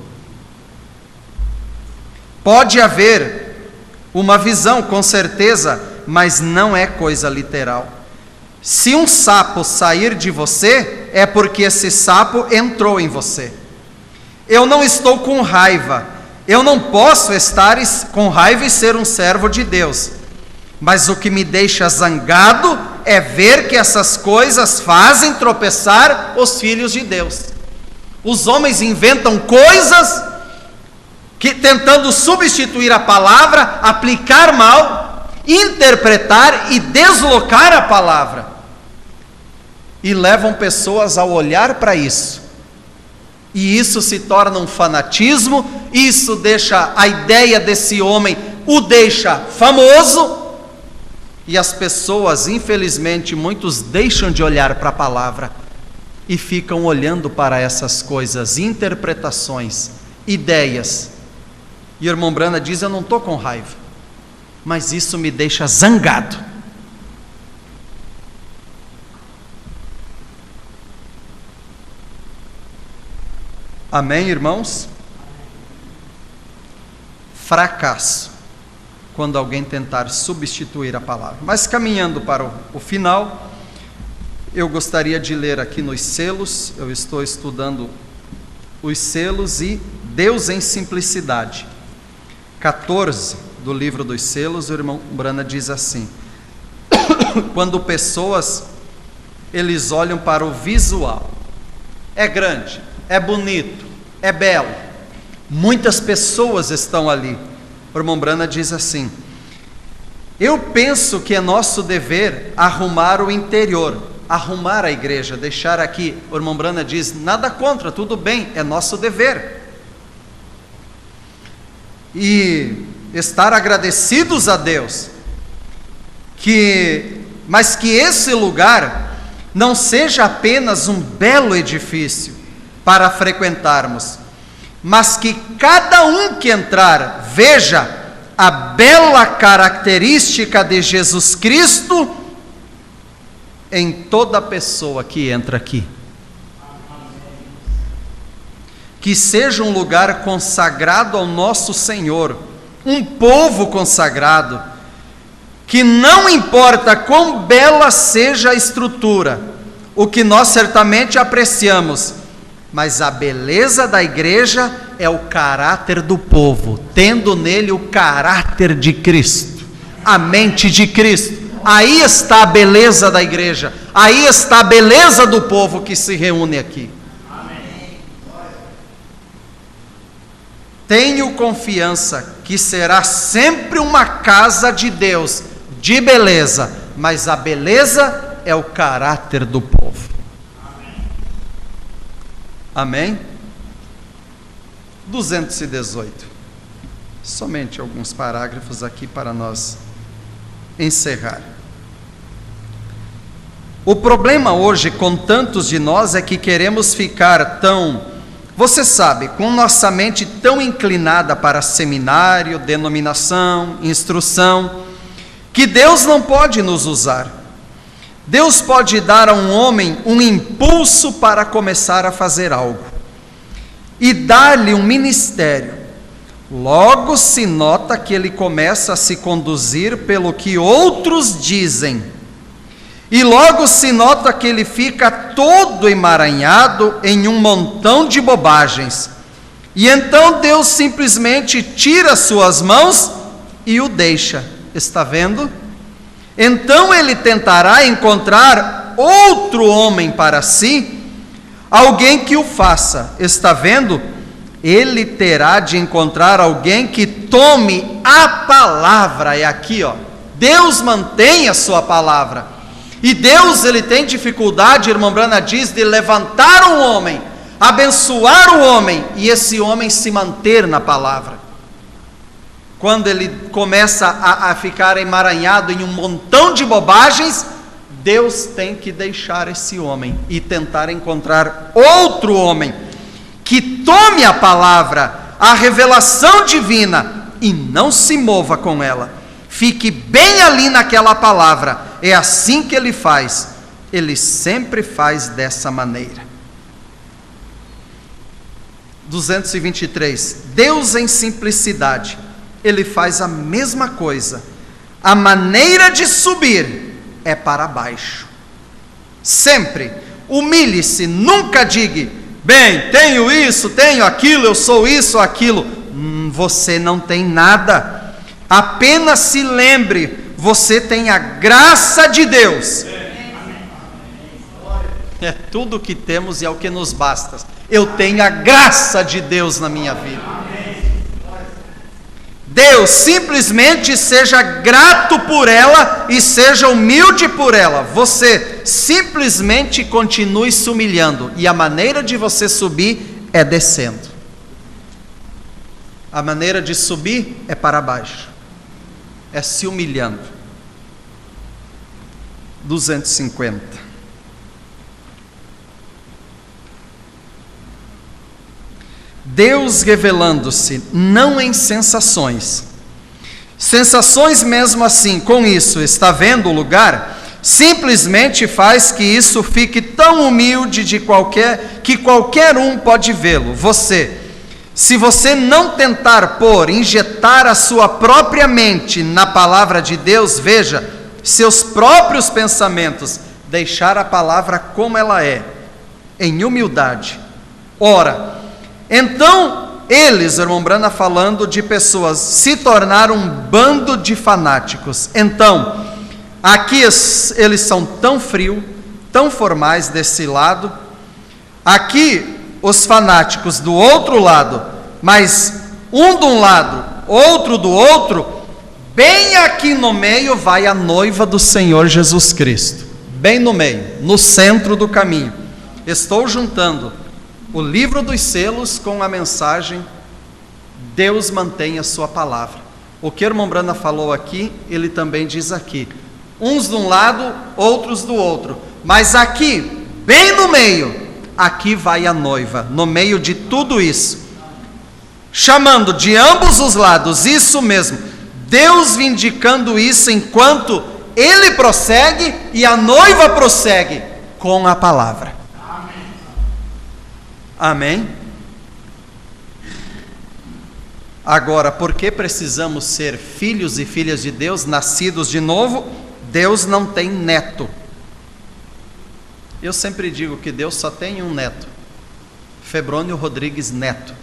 Pode haver uma visão, com certeza, mas não é coisa literal. Se um sapo sair de você, é porque esse sapo entrou em você. Eu não estou com raiva, eu não posso estar com raiva e ser um servo de Deus, mas o que me deixa zangado é ver que essas coisas fazem tropeçar os filhos de Deus. Os homens inventam coisas que, tentando substituir a palavra, aplicar mal, interpretar e deslocar a palavra, e levam pessoas a olhar para isso, e isso se torna um fanatismo, isso deixa a ideia desse homem, o deixa famoso, e as pessoas, infelizmente, muitos deixam de olhar para a palavra, e ficam olhando para essas coisas, interpretações, ideias, e o irmão Brana diz, eu não estou com raiva, mas isso me deixa zangado. Amém, irmãos? Fracasso, quando alguém tentar substituir a palavra. Mas caminhando para o final, eu gostaria de ler aqui nos selos, eu estou estudando os selos e Deus em simplicidade. 14 do livro dos selos, o irmão Brana diz assim, quando pessoas, eles olham para o visual, é grande, é bonito, é belo, muitas pessoas estão ali. O irmão Brana diz assim, eu penso que é nosso dever arrumar o interior, arrumar a igreja, deixar aqui. O irmão Brana diz, nada contra, tudo bem, é nosso dever, e estar agradecidos a Deus, mas que esse lugar não seja apenas um belo edifício para frequentarmos, mas que cada um que entrar veja a bela característica de Jesus Cristo em toda pessoa que entra aqui. Que seja um lugar consagrado ao nosso Senhor, um povo consagrado, que não importa quão bela seja a estrutura, o que nós certamente apreciamos, mas a beleza da igreja é o caráter do povo, tendo nele o caráter de Cristo, a mente de Cristo. Aí está a beleza da igreja, aí está a beleza do povo que se reúne aqui. Amém. tenho confiança que será sempre uma casa de Deus, de beleza, mas a beleza é o caráter do povo. Amém? 218. Somente alguns parágrafos aqui para nós encerrar. O problema hoje com tantos de nós é que queremos ficar você sabe, com nossa mente tão inclinada para seminário, denominação, instrução, que Deus não pode nos usar. Deus pode dar a um homem um impulso para começar a fazer algo e dar-lhe um ministério. Logo se nota que ele começa a se conduzir pelo que outros dizem. E logo se nota que ele fica todo emaranhado em um montão de bobagens. E então Deus simplesmente tira suas mãos e o deixa. Está vendo? Então ele tentará encontrar outro homem para si, alguém que o faça. Está vendo? Ele terá de encontrar alguém que tome a palavra. É aqui, Deus mantém a sua palavra. E Deus, ele tem dificuldade, irmã Brana diz, de levantar um homem, abençoar o homem, e esse homem se manter na palavra. Quando ele começa a ficar emaranhado em um montão de bobagens, Deus tem que deixar esse homem e tentar encontrar outro homem que tome a palavra, a revelação divina, e não se mova com ela. Fique bem ali naquela palavra. É assim que ele faz. Ele sempre faz dessa maneira. 223. Deus em simplicidade. Ele faz a mesma coisa. A maneira de subir é para baixo. Sempre. Humilhe-se. Nunca diga: bem, tenho isso, tenho aquilo, eu sou isso, aquilo. Você não tem nada. Apenas se lembre, você tem a graça de Deus. É tudo o que temos e é o que nos basta. Eu tenho a graça de Deus na minha vida. Deus, simplesmente seja grato por ela e seja humilde por ela. Você simplesmente continue se humilhando. E a maneira de você subir é descendo. A maneira de subir é para baixo. É se humilhando. 250. Deus revelando-se não em sensações. Sensações mesmo assim, com isso, está vendo o lugar? Simplesmente faz que isso fique tão humilde que qualquer um pode vê-lo. Se você não tentar injetar a sua própria mente na palavra de Deus, veja, seus próprios pensamentos, deixar a palavra como ela é, em humildade. Ora, então eles, irmão Brana falando de pessoas, se tornaram um bando de fanáticos. Então, aqui eles são tão frios, tão formais desse lado, aqui os fanáticos do outro lado, mas um de um lado, outro do outro, bem aqui no meio vai a noiva do Senhor Jesus Cristo, bem no meio, no centro do caminho. Estou juntando o livro dos selos com a mensagem Deus mantém a sua palavra. O que a irmã Brana falou aqui, ele também diz aqui, uns de um lado, outros do outro, mas aqui, bem no meio, aqui vai a noiva, no meio de tudo isso, chamando de ambos os lados, isso mesmo, Deus vindicando isso enquanto ele prossegue e a noiva prossegue com a palavra. Amém? Agora, por que precisamos ser filhos e filhas de Deus, nascidos de novo? Deus não tem neto. Eu sempre digo que Deus só tem um neto, Febrônio Rodrigues Neto.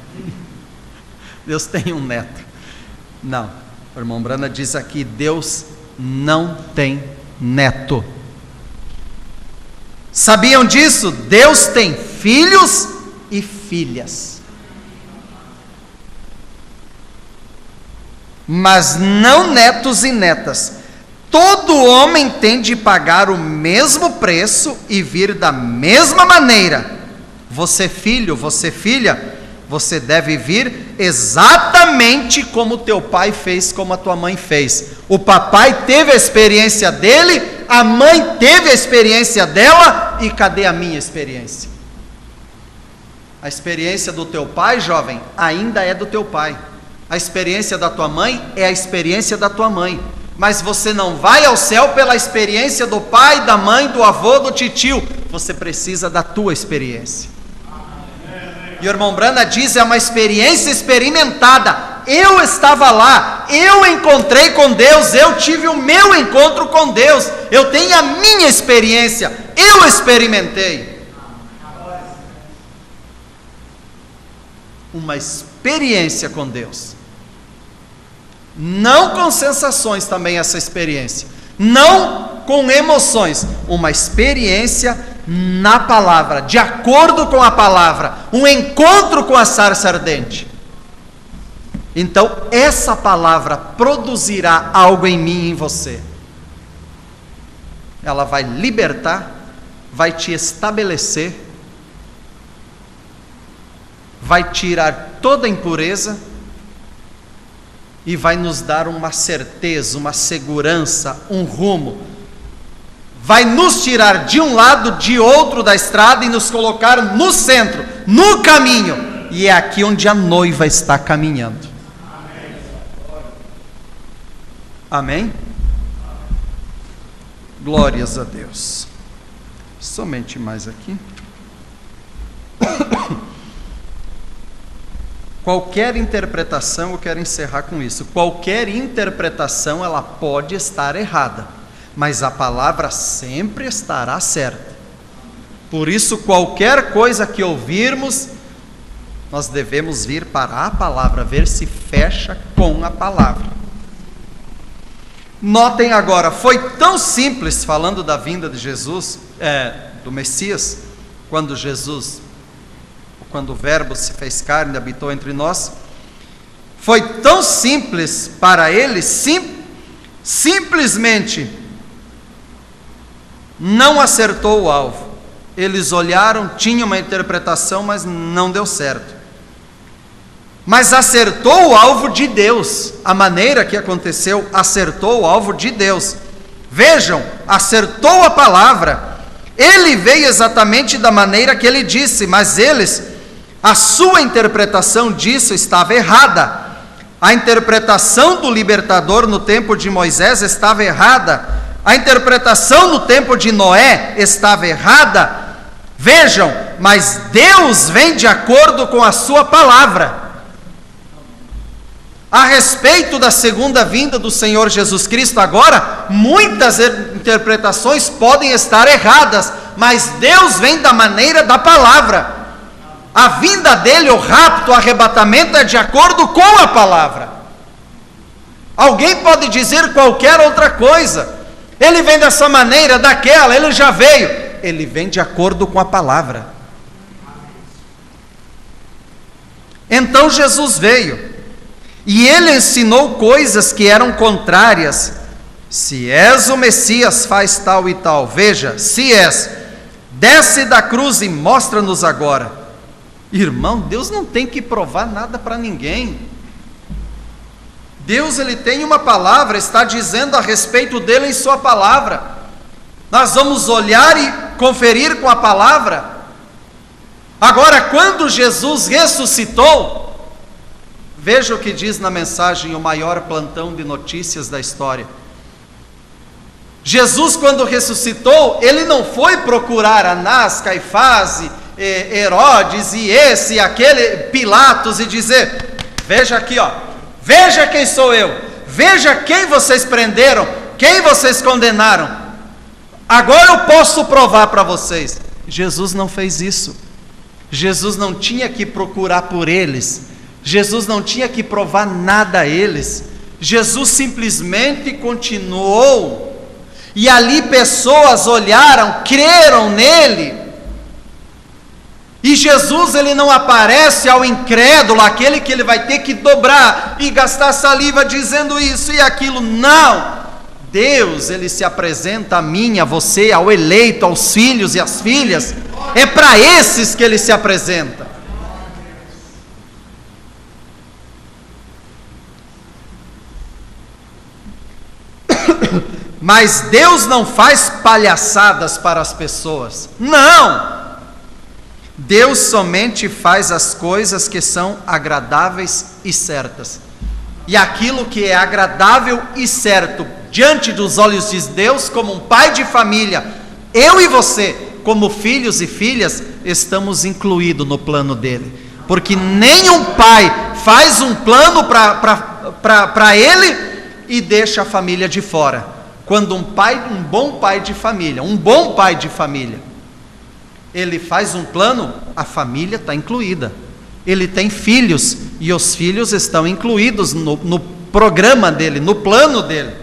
Deus tem um neto. Não, o irmão Brana diz aqui, Deus não tem neto. Sabiam disso? Deus tem filhos e filhas. mas não netos e netas. Todo homem tem de pagar o mesmo preço e vir da mesma maneira. Você filho, você filha, você deve vir exatamente como teu pai fez, como a tua mãe fez. O papai teve a experiência dele, a mãe teve a experiência dela, e cadê a minha experiência? A experiência do teu pai, jovem, ainda é do teu pai. A experiência da tua mãe é a experiência da tua mãe. Mas você não vai ao céu pela experiência do pai, da mãe, do avô, do titio. Você precisa da tua experiência. E o irmão Brana diz, é uma experiência experimentada. Eu estava lá, eu encontrei com Deus, eu tive o meu encontro com Deus, eu tenho a minha experiência, eu experimentei. Uma experiência com Deus. Não com sensações também essa experiência. Não com emoções. Uma experiência na palavra, de acordo com a palavra. Um encontro com a sarça ardente. Então, essa palavra produzirá algo em mim e em você. Ela vai libertar, vai te estabelecer, vai tirar toda a impureza e vai nos dar uma certeza, uma segurança, um rumo. Vai nos tirar de um lado, de outro da estrada e nos colocar no centro, no caminho. E é aqui onde a noiva está caminhando. Amém? Glórias a Deus. Somente mais aqui. Qualquer interpretação, eu quero encerrar com isso. Qualquer interpretação, ela pode estar errada, mas a palavra sempre estará certa. Por isso, qualquer coisa que ouvirmos, nós devemos vir para a palavra, ver se fecha com a palavra. Notem agora, foi tão simples, falando da vinda de Jesus, do Messias, quando o Verbo se fez carne e habitou entre nós, foi tão simples para ele, simplesmente não acertou o alvo. Eles olharam, tinham uma interpretação, mas não deu certo. Mas acertou o alvo de Deus. A maneira que aconteceu, acertou o alvo de Deus. Vejam, acertou a palavra. Ele veio exatamente da maneira que ele disse, mas a sua interpretação disso estava errada. A interpretação do libertador no tempo de Moisés estava errada. A interpretação no tempo de Noé estava errada. Vejam, mas Deus vem de acordo com a sua palavra. A respeito da segunda vinda do Senhor Jesus Cristo, agora, muitas interpretações podem estar erradas, mas Deus vem da maneira da palavra. A vinda dele, o rapto, o arrebatamento é de acordo com a palavra. Alguém pode dizer qualquer outra coisa. Ele vem dessa maneira, daquela, ele já veio. Ele vem de acordo com a palavra. Então Jesus veio. E ele ensinou coisas que eram contrárias. Se és o Messias, faz tal e tal. Veja, se és, desce da cruz e mostra-nos agora. Irmão, Deus não tem que provar nada para ninguém. Deus, ele tem uma palavra, está dizendo a respeito dele em sua palavra. Nós vamos olhar e conferir com a palavra. Agora, quando Jesus ressuscitou, veja o que diz na mensagem, o maior plantão de notícias da história. Jesus, quando ressuscitou, ele não foi procurar Anás, Caifás, Herodes e esse e aquele, Pilatos, e dizer: veja aqui, veja quem sou eu, veja quem vocês prenderam, quem vocês condenaram, agora eu posso provar para vocês. Jesus não fez isso. Jesus não tinha que procurar por eles. Jesus não tinha que provar nada a eles. Jesus simplesmente continuou, e ali pessoas olharam, creram nele, E Jesus, ele não aparece ao incrédulo, aquele que ele vai ter que dobrar e gastar saliva dizendo isso e aquilo. Não! Deus, ele se apresenta a mim, a você, ao eleito, aos filhos e às filhas. É para esses que ele se apresenta. Mas Deus não faz palhaçadas para as pessoas. Não! Deus somente faz as coisas que são agradáveis e certas. E aquilo que é agradável e certo diante dos olhos de Deus, como um pai de família, eu e você, como filhos e filhas, estamos incluídos no plano dele. Porque nenhum pai faz um plano para ele e deixa a família de fora. Quando um bom pai de família, ele faz um plano, a família está incluída. Ele tem filhos e os filhos estão incluídos no programa dele, no plano dele.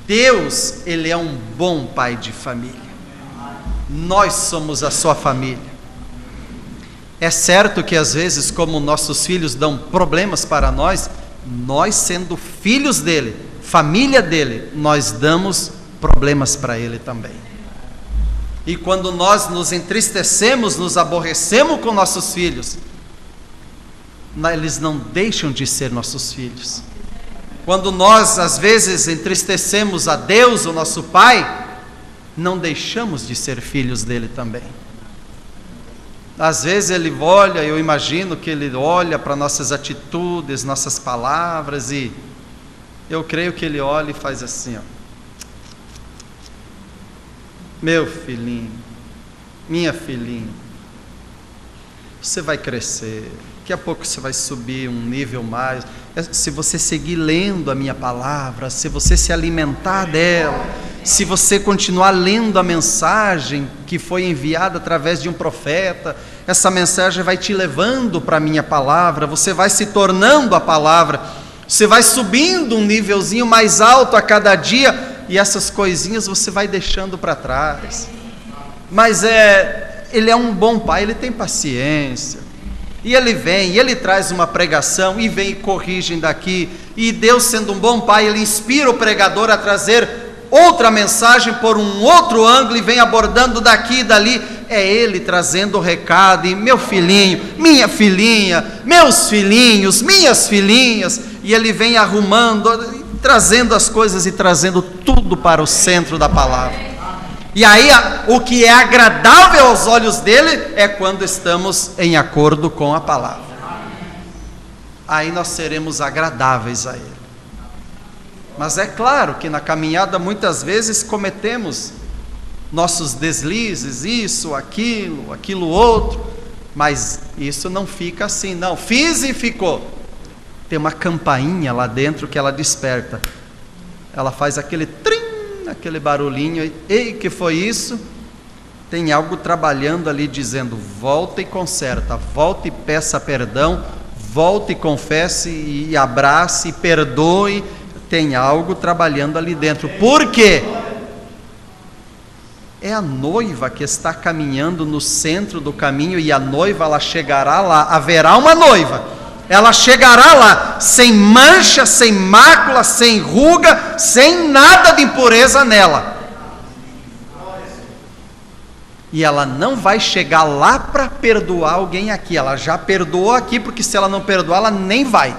Deus, ele é um bom pai de família. Nós somos a sua família. É certo que às vezes, como nossos filhos dão problemas para nós sendo filhos dele, família dele, nós damos problemas para ele também. E quando nós nos entristecemos, nos aborrecemos com nossos filhos, eles não deixam de ser nossos filhos. Quando nós às vezes entristecemos a Deus, o nosso Pai, não deixamos de ser filhos dele também. Às vezes ele olha, eu imagino que ele olha para nossas atitudes, nossas palavras, e eu creio que ele olha e faz assim, ó: meu filhinho, minha filhinha, você vai crescer, daqui a pouco você vai subir um nível mais, se você seguir lendo a minha palavra, se você se alimentar dela, se você continuar lendo a mensagem que foi enviada através de um profeta, essa mensagem vai te levando para a minha palavra, você vai se tornando a palavra, você vai subindo um nívelzinho mais alto a cada dia, e essas coisinhas você vai deixando para trás. Mas ele é um bom pai, ele tem paciência, e ele vem, e ele traz uma pregação, e vem e corrige daqui, e Deus, sendo um bom pai, ele inspira o pregador a trazer outra mensagem por um outro ângulo, e vem abordando daqui e dali. É ele trazendo o recado, e meu filhinho, minha filhinha, meus filhinhos, minhas filhinhas, e ele vem arrumando, trazendo as coisas e trazendo tudo para o centro da palavra. E aí o que é agradável aos olhos dele é quando estamos em acordo com a palavra. Aí nós seremos agradáveis a ele. Mas é claro que na caminhada muitas vezes cometemos nossos deslizes, isso, aquilo outro, mas isso não fica assim, não. Fiz e ficou. Tem uma campainha lá dentro que ela desperta. Ela faz aquele trim, aquele barulhinho. Ei, que foi isso? Tem algo trabalhando ali dizendo: volta e conserta, volta e peça perdão, volta e confesse e abrace e perdoe. Tem algo trabalhando ali dentro. Por quê? É a noiva que está caminhando no centro do caminho, e a noiva, ela chegará lá, haverá uma noiva, ela chegará lá sem mancha, sem mácula, sem ruga, sem nada de impureza nela. E ela não vai chegar lá para perdoar alguém aqui, ela já perdoou aqui, porque se ela não perdoar, ela nem vai.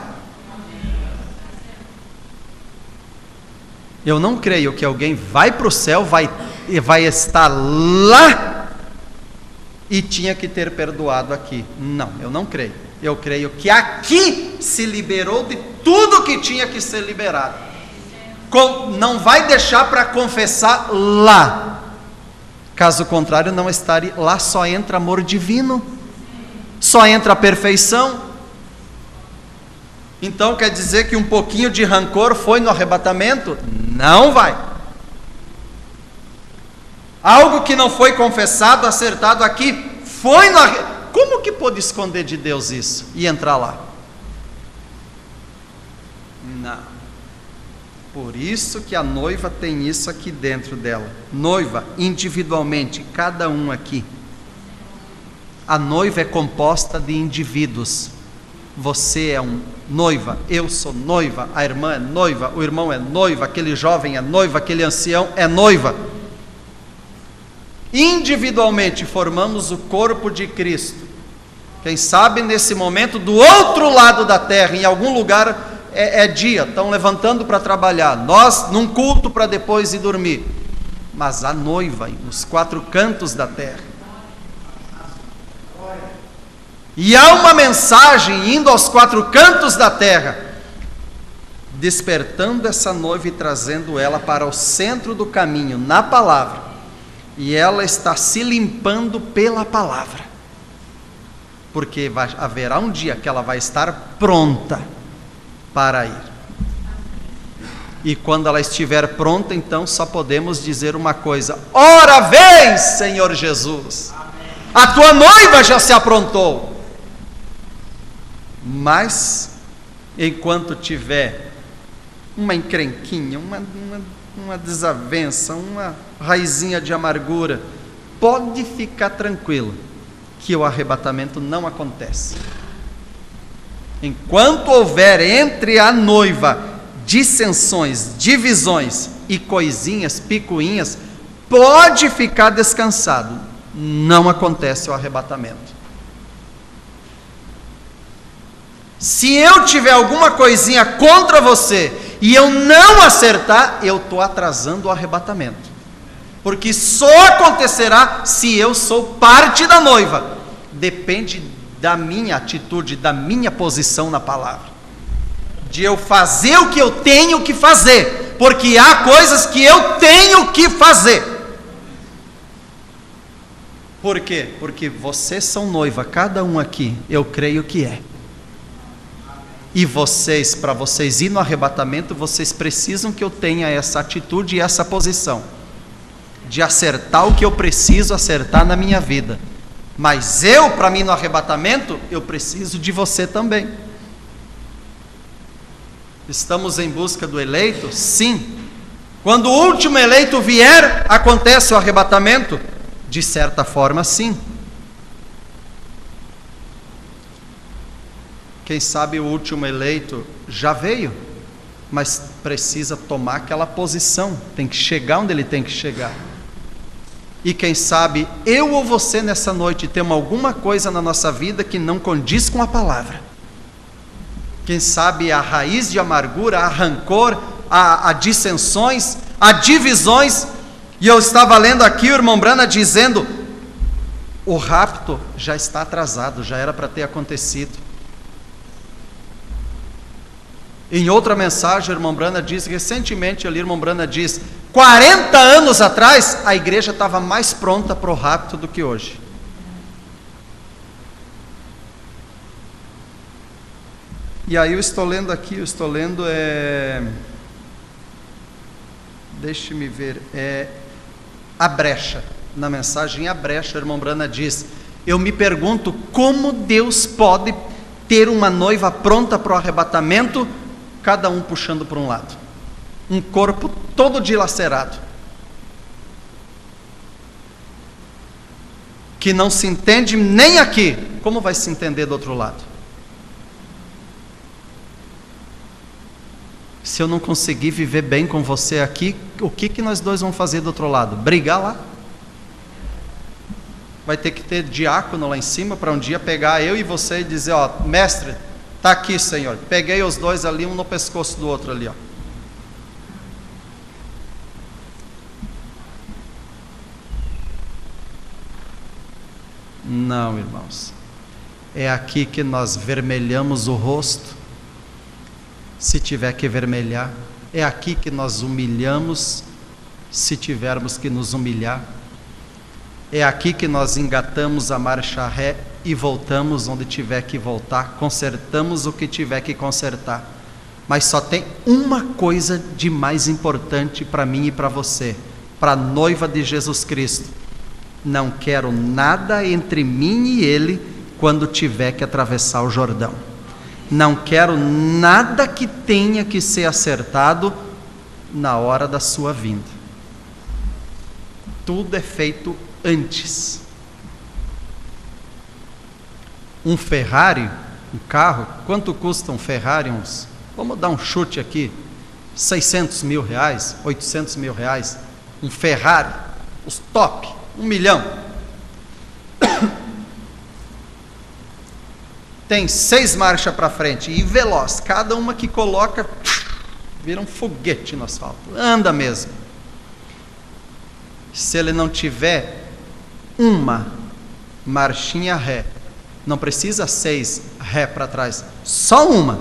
Eu não creio que alguém vai para o céu, vai estar lá e tinha que ter perdoado aqui. Não, eu não creio. Eu creio que aqui se liberou de tudo que tinha que ser liberado. Não vai deixar para confessar lá. Caso contrário, não estaria lá. Só entra amor divino, só entra a perfeição. Então quer dizer que um pouquinho de rancor foi no arrebatamento? Não vai. Algo que não foi confessado, acertado aqui, foi no arrebatamento. Como que pôde esconder de Deus isso e entrar lá? Não. Por isso que a noiva tem isso aqui dentro dela. Noiva, individualmente, cada um aqui. A noiva é composta de indivíduos. Você é noiva, eu sou noiva, a irmã é noiva, o irmão é noiva, aquele jovem é noiva, aquele ancião é noiva. Individualmente formamos o corpo de Cristo. Quem sabe nesse momento, do outro lado da terra, em algum lugar é dia, estão levantando para trabalhar, nós num culto para depois ir dormir, mas a noiva nos quatro cantos da terra. E há uma mensagem indo aos quatro cantos da terra, despertando essa noiva e trazendo ela para o centro do caminho, na palavra. E ela está se limpando pela palavra, porque haverá um dia que ela vai estar pronta para ir. E quando ela estiver pronta, então só podemos dizer uma coisa: ora vem, Senhor Jesus, a tua noiva já se aprontou. Mas, enquanto tiver uma encrenquinha, uma desavença, uma raizinha de amargura, pode ficar tranquilo, que o arrebatamento não acontece. Enquanto houver entre a noiva dissensões, divisões e coisinhas, picuinhas, pode ficar descansado, não acontece o arrebatamento. Se eu tiver alguma coisinha contra você e eu não acertar, eu estou atrasando o arrebatamento, porque só acontecerá se eu sou parte da noiva. Depende da minha atitude, da minha posição na palavra, de eu fazer o que eu tenho que fazer, porque há coisas que eu tenho que fazer. Por quê? Porque vocês são noiva, cada um aqui, eu creio que é. E vocês, para vocês ir no arrebatamento, vocês precisam que eu tenha essa atitude e essa posição, de acertar o que eu preciso acertar na minha vida. Mas eu, para mim no arrebatamento, eu preciso de você também. Estamos em busca do eleito? Sim. Quando o último eleito vier, acontece o arrebatamento? De certa forma, sim. Quem sabe o último eleito já veio, mas precisa tomar aquela posição, tem que chegar onde ele tem que chegar. E quem sabe eu ou você nessa noite temos alguma coisa na nossa vida que não condiz com a palavra. Quem sabe a raiz de amargura, a rancor, a dissensões, a divisões. E eu estava lendo aqui o irmão Brana dizendo: o rapto já está atrasado, já era para ter acontecido. Em outra mensagem, o irmão Brana diz, recentemente ali, o irmão Brana diz, 40 anos atrás, a igreja estava mais pronta para o rapto do que hoje. E aí eu estou lendo aqui, deixe-me ver, a brecha, na mensagem a brecha, o irmão Brana diz, eu me pergunto como Deus pode ter uma noiva pronta para o arrebatamento, cada um puxando para um lado, um corpo todo dilacerado, que não se entende nem aqui, como vai se entender do outro lado? Se eu não conseguir viver bem com você aqui, o que nós dois vamos fazer do outro lado? Brigar lá? Vai ter que ter diácono lá em cima para um dia pegar eu e você e dizer, ó, mestre, está aqui, Senhor, peguei os dois ali, um no pescoço do outro ali, ó. Não, irmãos, é aqui que nós vermelhamos o rosto, se tiver que vermelhar, é aqui que nós humilhamos, se tivermos que nos humilhar, é aqui que nós engatamos a marcha ré e voltamos onde tiver que voltar, consertamos o que tiver que consertar. Mas só tem uma coisa de mais importante para mim e para você, para a noiva de Jesus Cristo: não quero nada entre mim e ele quando tiver que atravessar o Jordão. Não quero nada que tenha que ser acertado na hora da sua vinda. Tudo é feito antes. um Ferrari, um carro, quanto custa um Ferrari? Vamos dar um chute aqui, 600 mil reais, 800 mil reais, um Ferrari, os top, 1 milhão. Tem 6 marchas para frente e veloz, cada uma que coloca, vira um foguete no asfalto, anda mesmo. Se ele não tiver uma marchinha ré, não precisa 6 ré para trás, só uma,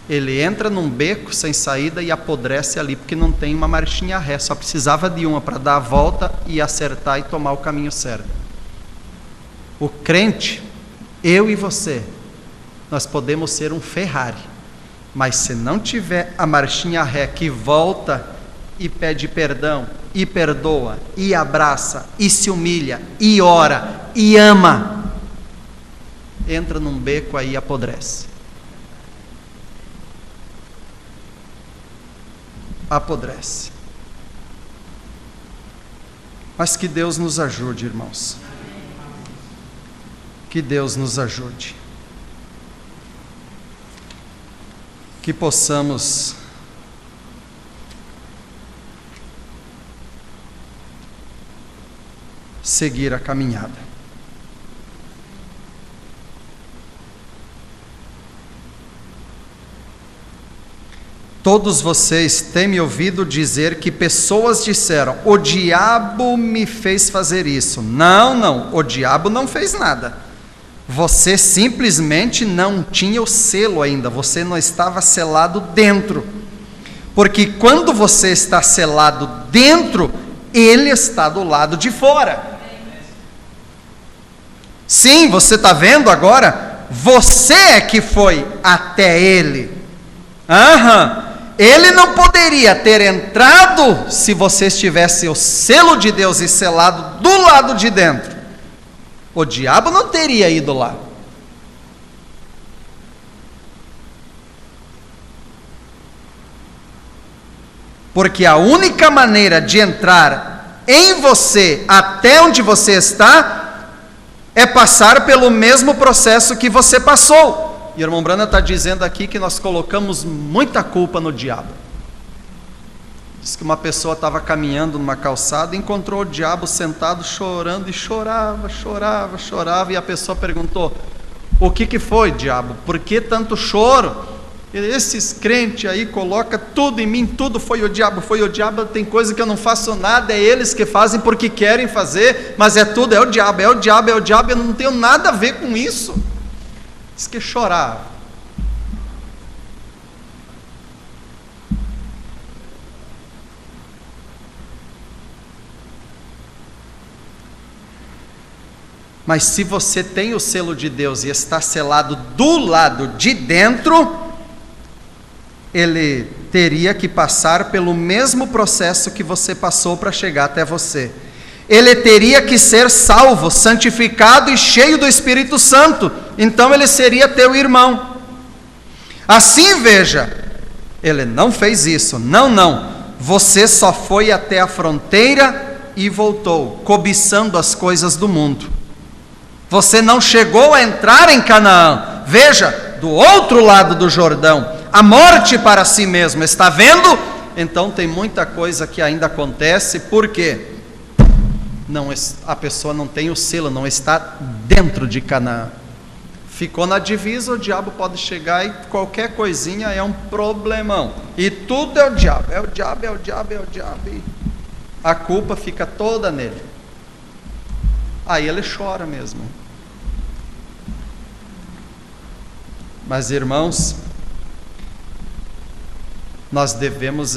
ele entra num beco sem saída e apodrece ali, porque não tem uma marchinha ré, só precisava de uma para dar a volta e acertar e tomar o caminho certo. O crente, eu e você, nós podemos ser um Ferrari, mas se não tiver a marchinha ré que volta e pede perdão, e perdoa, e abraça, e se humilha, e ora, e ama, entra num beco aí e apodrece. Apodrece. Mas que Deus nos ajude, irmãos. Que Deus nos ajude. Que possamos seguir a caminhada. Todos vocês têm me ouvido dizer que pessoas disseram: o diabo me fez fazer isso. Não, o diabo não fez nada. Você simplesmente não tinha o selo ainda, você não estava selado dentro. Porque quando você está selado dentro, ele está do lado de fora. Sim, você está vendo agora? Você é que foi até ele. Ele não poderia ter entrado se você estivesse o selo de Deus e selado do lado de dentro. O diabo não teria ido lá. Porque a única maneira de entrar em você até onde você está é passar pelo mesmo processo que você passou. E o irmão Brana está dizendo aqui que nós colocamos muita culpa no diabo. Diz que uma pessoa estava caminhando numa calçada e encontrou o diabo sentado chorando e chorava, e a pessoa perguntou: o que foi, diabo? Por que tanto choro? Esses crentes aí colocam tudo em mim, tudo foi o diabo, tem coisa que eu não faço nada, é eles que fazem porque querem fazer, mas é o diabo, eu não tenho nada a ver com isso. Diz que chorava. Mas se você tem o selo de Deus e está selado do lado de dentro, ele teria que passar pelo mesmo processo que você passou para chegar até você. Ele teria que ser salvo, santificado e cheio do Espírito Santo. Então ele seria teu irmão. Assim, veja, ele não fez isso. Não. Você só foi até a fronteira e voltou, cobiçando as coisas do mundo. Você não chegou a entrar em Canaã. Veja, do outro lado do Jordão, a morte para si mesmo. Está vendo? Então tem muita coisa que ainda acontece. Por quê? A pessoa não tem o selo, não está dentro de Canaã. Ficou na divisa, o diabo pode chegar e qualquer coisinha é um problemão. E tudo é o diabo. E a culpa fica toda nele. Aí ele chora mesmo. Mas, irmãos, nós devemos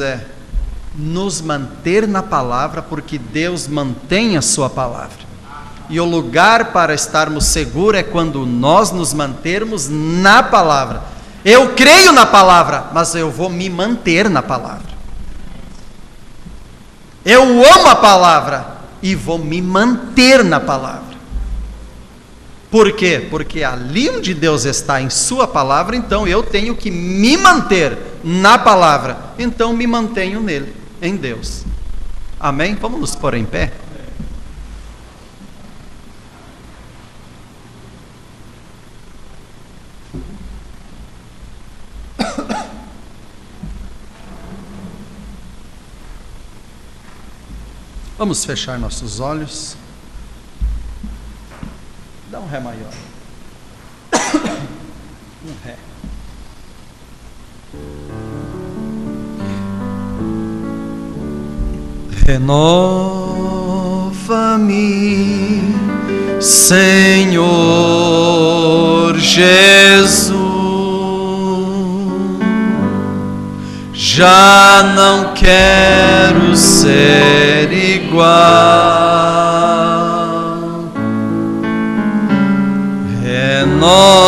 nos manter na palavra, porque Deus mantém a sua palavra. E o lugar para estarmos seguros é quando nós nos mantermos na palavra. Eu creio na palavra, mas eu vou me manter na palavra. Eu amo a palavra e vou me manter na palavra. Por quê? Porque ali onde Deus está em sua palavra, então eu tenho que me manter na palavra. Então me mantenho nele, em Deus. Amém? Vamos nos pôr em pé? Vamos fechar nossos olhos. Dá um Ré maior. Um Ré. Renova-me, Senhor Jesus. Já não quero ser igual. Renova-me,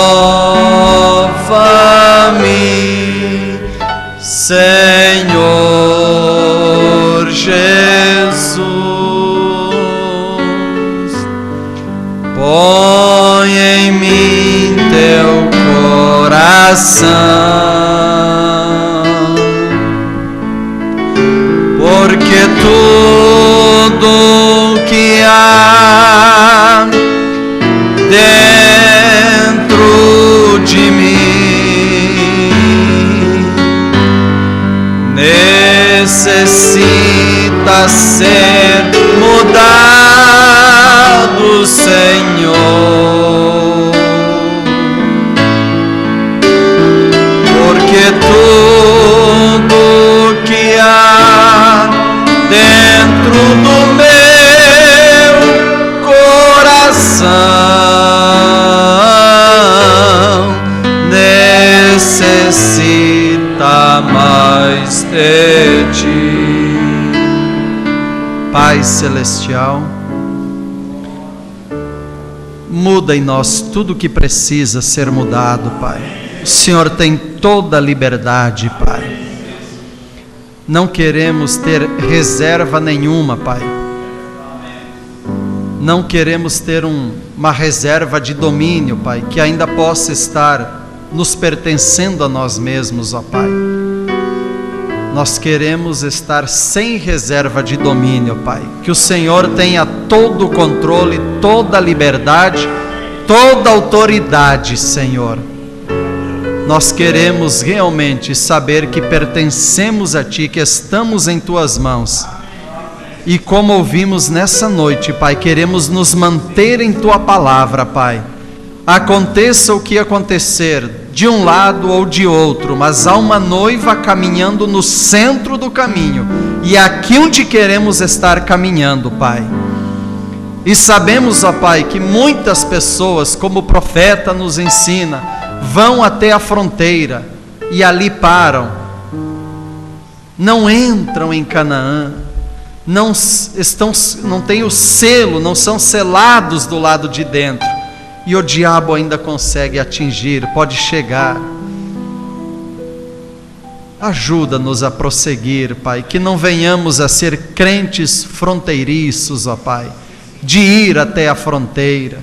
Senhor Jesus. Põe em mim teu coração, porque tudo que há dentro de mim necessita ser mudado, Senhor, porque tudo que há dentro do meu coração necessita mais de ti. Pai Celestial, muda em nós tudo que precisa ser mudado, Pai. O Senhor tem toda a liberdade, Pai. Não queremos ter reserva nenhuma, Pai. Não queremos ter uma reserva de domínio, Pai, que ainda possa estar nos pertencendo a nós mesmos, ó Pai. Nós queremos estar sem reserva de domínio, Pai. Que o Senhor tenha todo o controle, toda a liberdade, toda a autoridade, Senhor. Nós queremos realmente saber que pertencemos a Ti, que estamos em Tuas mãos. E como ouvimos nessa noite, Pai, queremos nos manter em Tua palavra, Pai. Aconteça o que acontecer, de um lado ou de outro, mas há uma noiva caminhando no centro do caminho, e é aqui onde queremos estar caminhando, Pai. E sabemos, ó Pai, que muitas pessoas, como o profeta nos ensina, vão até a fronteira e ali param, não entram em Canaã, não têm o selo, não são selados do lado de dentro, e o diabo ainda consegue atingir, pode chegar. Ajuda-nos a prosseguir, Pai, que não venhamos a ser crentes fronteiriços, ó Pai, de ir até a fronteira,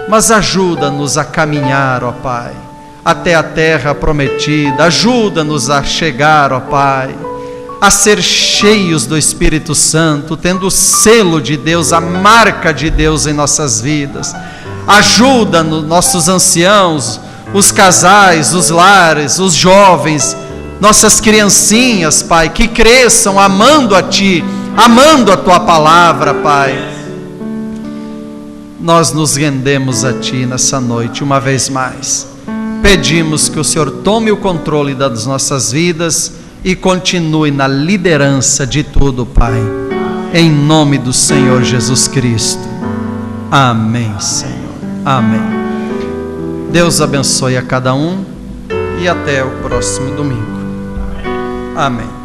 mas ajuda-nos a caminhar, ó Pai, até a terra prometida. Ajuda-nos a chegar, ó Pai, a ser cheios do Espírito Santo, tendo o selo de Deus, a marca de Deus em nossas vidas. Ajuda-nos, nossos anciãos, os casais, os lares, os jovens, nossas criancinhas, Pai, que cresçam amando a Ti, amando a Tua palavra, Pai. Nós nos rendemos a Ti nessa noite, uma vez mais. Pedimos que o Senhor tome o controle das nossas vidas e continue na liderança de tudo, Pai. Em nome do Senhor Jesus Cristo. Amém, Senhor. Amém. Deus abençoe a cada um e até o próximo domingo. Amém.